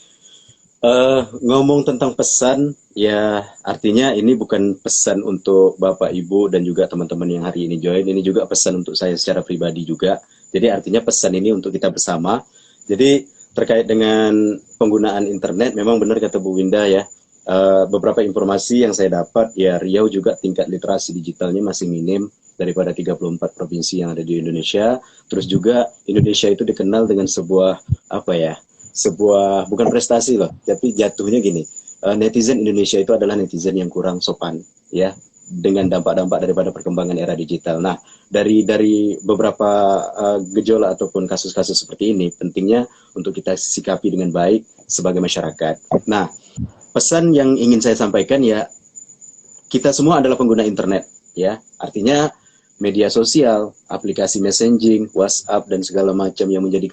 [SPEAKER 3] Ngomong tentang pesan, ya artinya ini bukan pesan untuk Bapak, Ibu, dan juga teman-teman yang hari ini join. Ini juga pesan untuk saya secara pribadi juga. Jadi artinya pesan ini untuk kita bersama. Jadi terkait dengan penggunaan internet, memang benar kata Bu Winda ya. Beberapa informasi yang saya dapat, ya Riau juga tingkat literasi digitalnya masih minim daripada 34 provinsi yang ada di Indonesia. Terus juga Indonesia itu dikenal dengan sebuah bukan prestasi loh, tapi jatuhnya gini, netizen Indonesia itu adalah netizen yang kurang sopan ya, dengan dampak-dampak daripada perkembangan era digital. Nah, dari beberapa gejolak ataupun kasus-kasus seperti ini, pentingnya untuk kita sikapi dengan baik sebagai masyarakat. Nah, pesan yang ingin saya sampaikan ya, kita semua adalah pengguna internet ya, artinya media sosial, aplikasi messaging, WhatsApp dan segala macam yang menjadi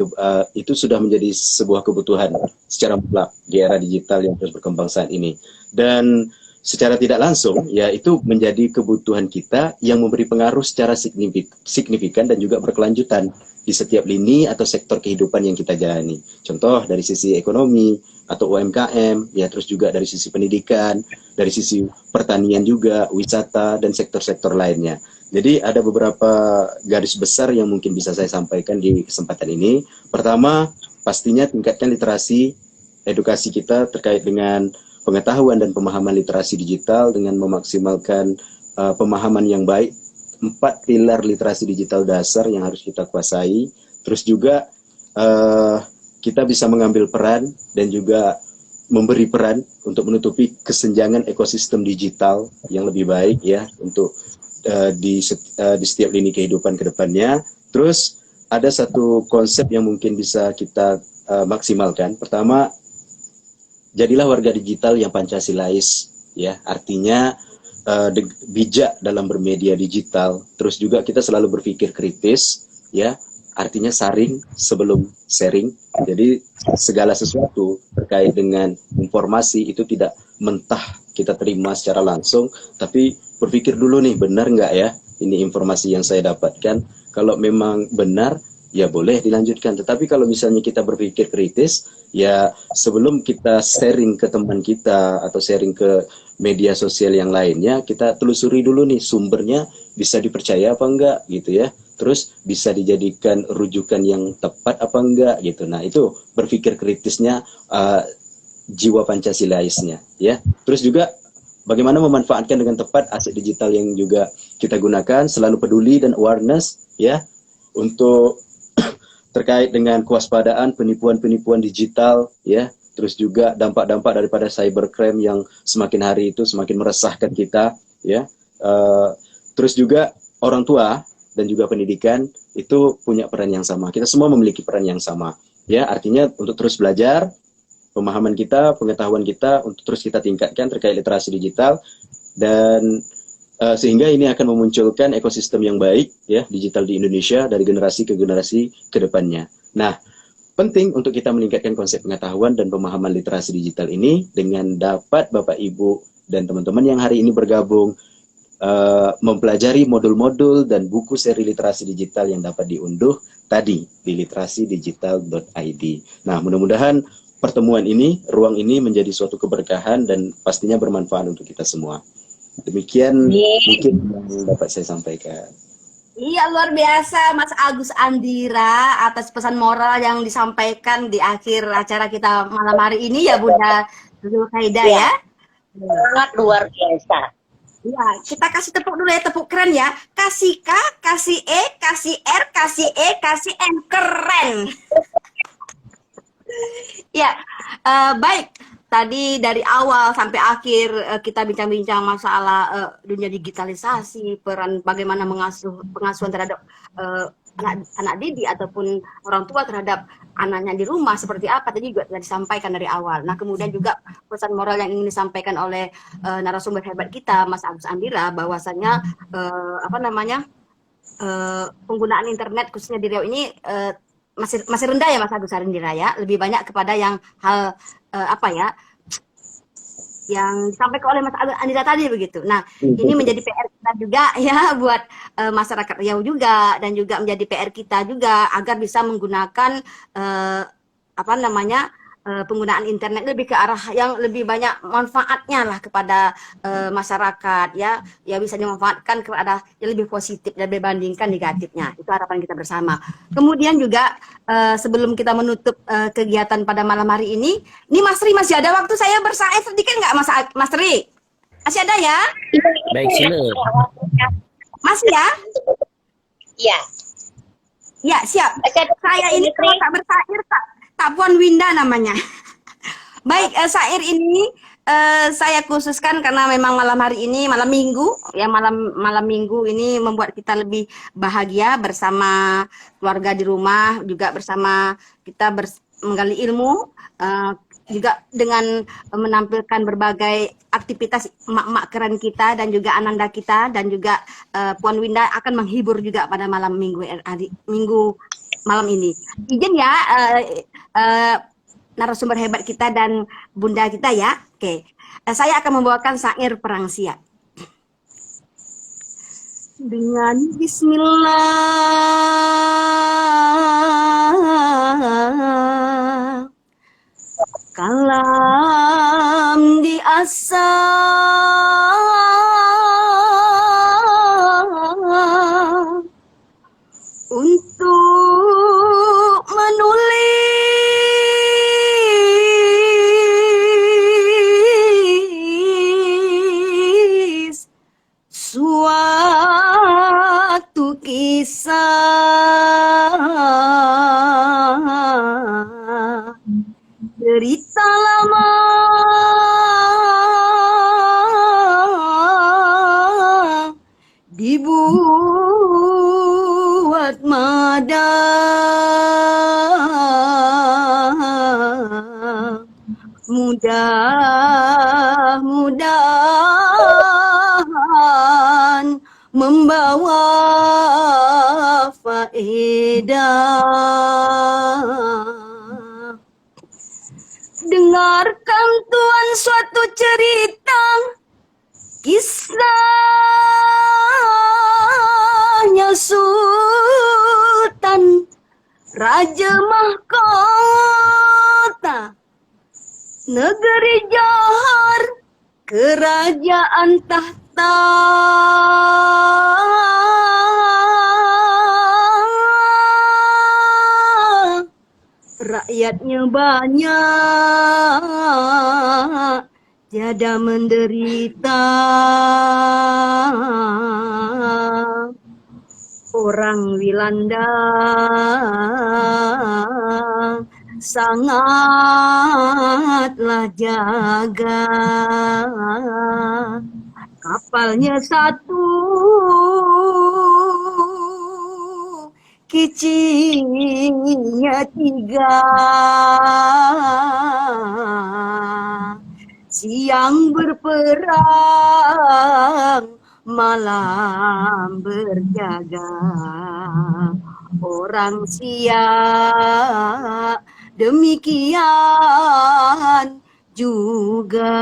[SPEAKER 3] itu sudah menjadi sebuah kebutuhan secara mutlak di era digital yang terus berkembang saat ini. Dan secara tidak langsung ya itu menjadi kebutuhan kita yang memberi pengaruh secara signifikan dan juga berkelanjutan di setiap lini atau sektor kehidupan yang kita jalani. Contoh dari sisi ekonomi atau UMKM, ya terus juga dari sisi pendidikan, dari sisi pertanian juga, wisata dan sektor-sektor lainnya. Jadi ada beberapa garis besar yang mungkin bisa saya sampaikan di kesempatan ini. Pertama, pastinya tingkatkan literasi edukasi kita terkait dengan pengetahuan dan pemahaman literasi digital dengan memaksimalkan pemahaman yang baik. 4 pilar literasi digital dasar yang harus kita kuasai. Terus juga kita bisa mengambil peran dan juga memberi peran untuk menutupi kesenjangan ekosistem digital yang lebih baik ya untuk di setiap lini kehidupan ke depannya. Terus ada satu konsep yang mungkin bisa kita maksimalkan. Pertama, jadilah warga digital yang Pancasilais, ya. Artinya bijak dalam bermedia digital. Terus juga kita selalu berpikir kritis, ya. Artinya saring sebelum sharing. Jadi segala sesuatu terkait dengan informasi itu tidak mentah kita terima secara langsung, tapi berpikir dulu nih, benar nggak ya ini informasi yang saya dapatkan. Kalau memang benar, ya boleh dilanjutkan. Tetapi kalau misalnya kita berpikir kritis, ya sebelum kita sharing ke teman kita atau sharing ke media sosial yang lainnya, kita telusuri dulu nih sumbernya bisa dipercaya apa enggak gitu ya. Terus bisa dijadikan rujukan yang tepat apa enggak gitu. Nah itu berpikir kritisnya jiwa Pancasilaisnya ya. Terus juga bagaimana memanfaatkan dengan tepat aset digital yang juga kita gunakan, selalu peduli dan awareness ya untuk terkait dengan kewaspadaan penipuan-penipuan digital ya, terus juga dampak-dampak daripada cybercrime yang semakin hari itu semakin meresahkan kita ya. Terus juga orang tua dan juga pendidikan itu punya peran yang sama. Kita semua memiliki peran yang sama ya, artinya untuk terus belajar, pemahaman kita, pengetahuan kita untuk terus kita tingkatkan terkait literasi digital dan sehingga ini akan memunculkan ekosistem yang baik ya digital di Indonesia dari generasi ke generasi ke depannya. Nah, penting untuk kita meningkatkan konsep pengetahuan dan pemahaman literasi digital ini dengan dapat Bapak Ibu dan teman-teman yang hari ini bergabung mempelajari modul-modul dan buku seri literasi digital yang dapat diunduh tadi di literasidigital.id. Nah, mudah-mudahan pertemuan ini, ruang ini menjadi suatu keberkahan dan pastinya bermanfaat untuk kita semua. Demikian mungkin yang dapat saya sampaikan.
[SPEAKER 2] Iya, luar biasa Mas Agus Andira atas pesan moral yang disampaikan di akhir acara kita malam hari ini ya Bunda Zulkaidah ya.
[SPEAKER 5] Sangat luar biasa.
[SPEAKER 2] Ya, kita kasih tepuk dulu ya, tepuk keren ya. Kasih K, kasih E, kasih R, kasih E, kasih N, keren. Ya, baik. Tadi dari awal sampai akhir kita bincang-bincang masalah dunia digitalisasi, peran bagaimana pengasuhan terhadap anak didik ataupun orang tua terhadap anaknya di rumah seperti apa tadi juga sudah disampaikan dari awal. Nah kemudian juga pesan moral yang ingin disampaikan oleh narasumber hebat kita Mas Agus Andira bahwasanya penggunaan internet khususnya di Riau ini masih rendah ya Mas Agus Andira ya, lebih banyak kepada yang hal yang disampaikan oleh Mas Agus Andira tadi begitu. Nah, ini menjadi PR kita juga ya buat masyarakat Riau juga dan juga menjadi PR kita juga agar bisa menggunakan penggunaan internet lebih ke arah yang lebih banyak manfaatnya lah kepada masyarakat ya bisa dimanfaatkan kepada yang lebih positif dan dibandingkan negatifnya. Itu harapan kita bersama. Kemudian juga sebelum kita menutup kegiatan pada malam hari ini Mas Ri masih ada waktu saya bersair sedikit nggak Mas Ri? Masih ada ya?
[SPEAKER 4] Baik, sila.
[SPEAKER 2] Masih ya?
[SPEAKER 5] Iya.
[SPEAKER 2] Ya, siap. Saya ini kalau tak bersair tak Puan Winda namanya. Baik, syair ini saya khususkan karena memang malam hari ini malam Minggu ya, malam Minggu ini membuat kita lebih bahagia bersama keluarga di rumah, juga bersama kita menggali ilmu, juga dengan menampilkan berbagai aktivitas emak-emak keren kita dan juga ananda kita, dan juga Puan Winda akan menghibur juga pada malam Minggu malam ini. Izin ya narasumber hebat kita dan Bunda kita ya. Oke. Saya akan membawakan syair perang siap. Dengan Bismillah, kalam diasah untuk menulis suatu kisah cerita lama dibuat mudah-mudahan membawa faedah. Dengarkan Tuan suatu cerita kisahnya Sultan Raja Mahkota negeri Johor kerajaan tahta. Rakyatnya banyak, tiada menderita. Orang Wilanda sangatlah jaga. Kapalnya satu, kicinya 3. Siang berperang, malam berjaga. Orang Siak demikian juga.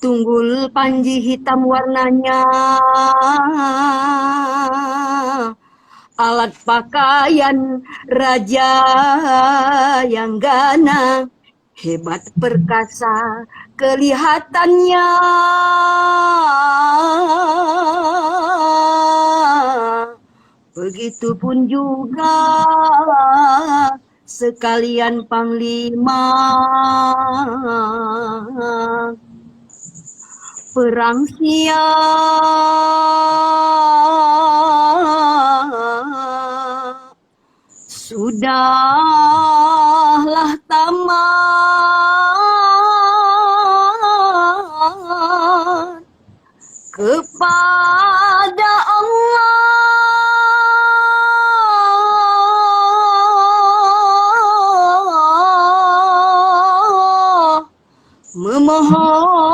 [SPEAKER 2] Tunggul panji hitam warnanya, alat pakaian raja yang gana, hebat perkasa kelihatannya. Begitupun juga sekalian panglima. Perang Siap sudahlah tamat kepada Allah memohonkan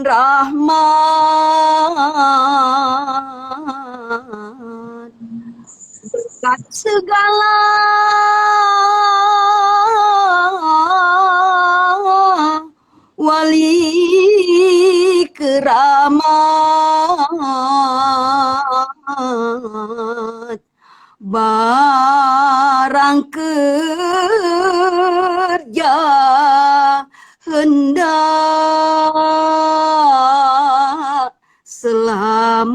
[SPEAKER 2] rahmat berkat segala wali keramat. Barang kerja hendak selamat.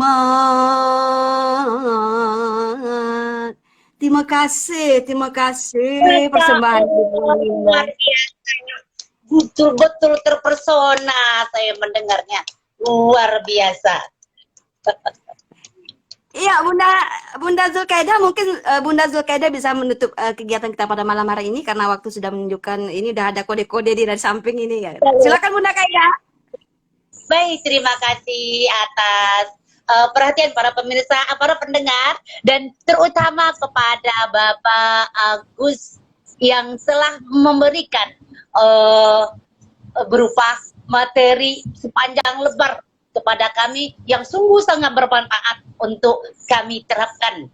[SPEAKER 2] Terima kasih persembahan
[SPEAKER 5] Luar biasa. Betul-betul terpersona saya mendengarnya. Luar biasa.
[SPEAKER 2] Iya, Bunda Zulkaidah, mungkin Bunda Zulkaidah bisa menutup kegiatan kita pada malam hari ini karena waktu sudah menunjukkan ini udah ada kode-kode dari samping ini ya. Silakan Bunda Kaidah.
[SPEAKER 5] Baik, terima kasih atas perhatian para pemirsa, para pendengar, dan terutama kepada Bapak Agus yang telah memberikan berupa materi sepanjang lebar kepada kami yang sungguh sangat bermanfaat untuk kami terapkan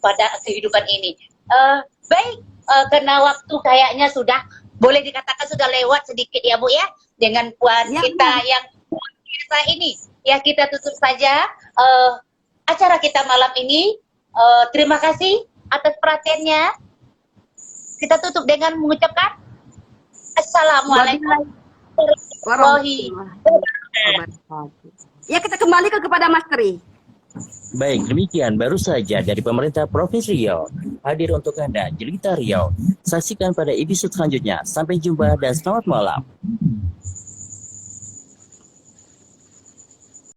[SPEAKER 5] pada kehidupan ini. Baik, karena waktu kayaknya sudah boleh dikatakan sudah lewat sedikit ya Bu ya, dengan puan
[SPEAKER 2] Ya,
[SPEAKER 5] kita yang luar biasa ini. Ya kita tutup saja acara kita malam ini. Terima kasih atas perhatiannya. Kita tutup dengan mengucapkan Assalamualaikum warahmatullahi
[SPEAKER 2] wabarakatuh. Ya, kita kembali kepada Mas Tri.
[SPEAKER 4] Baik, demikian baru saja dari pemerintah Provinsi Riau hadir untuk Anda Jelita Riau. Saksikan pada episode selanjutnya. Sampai jumpa dan selamat malam.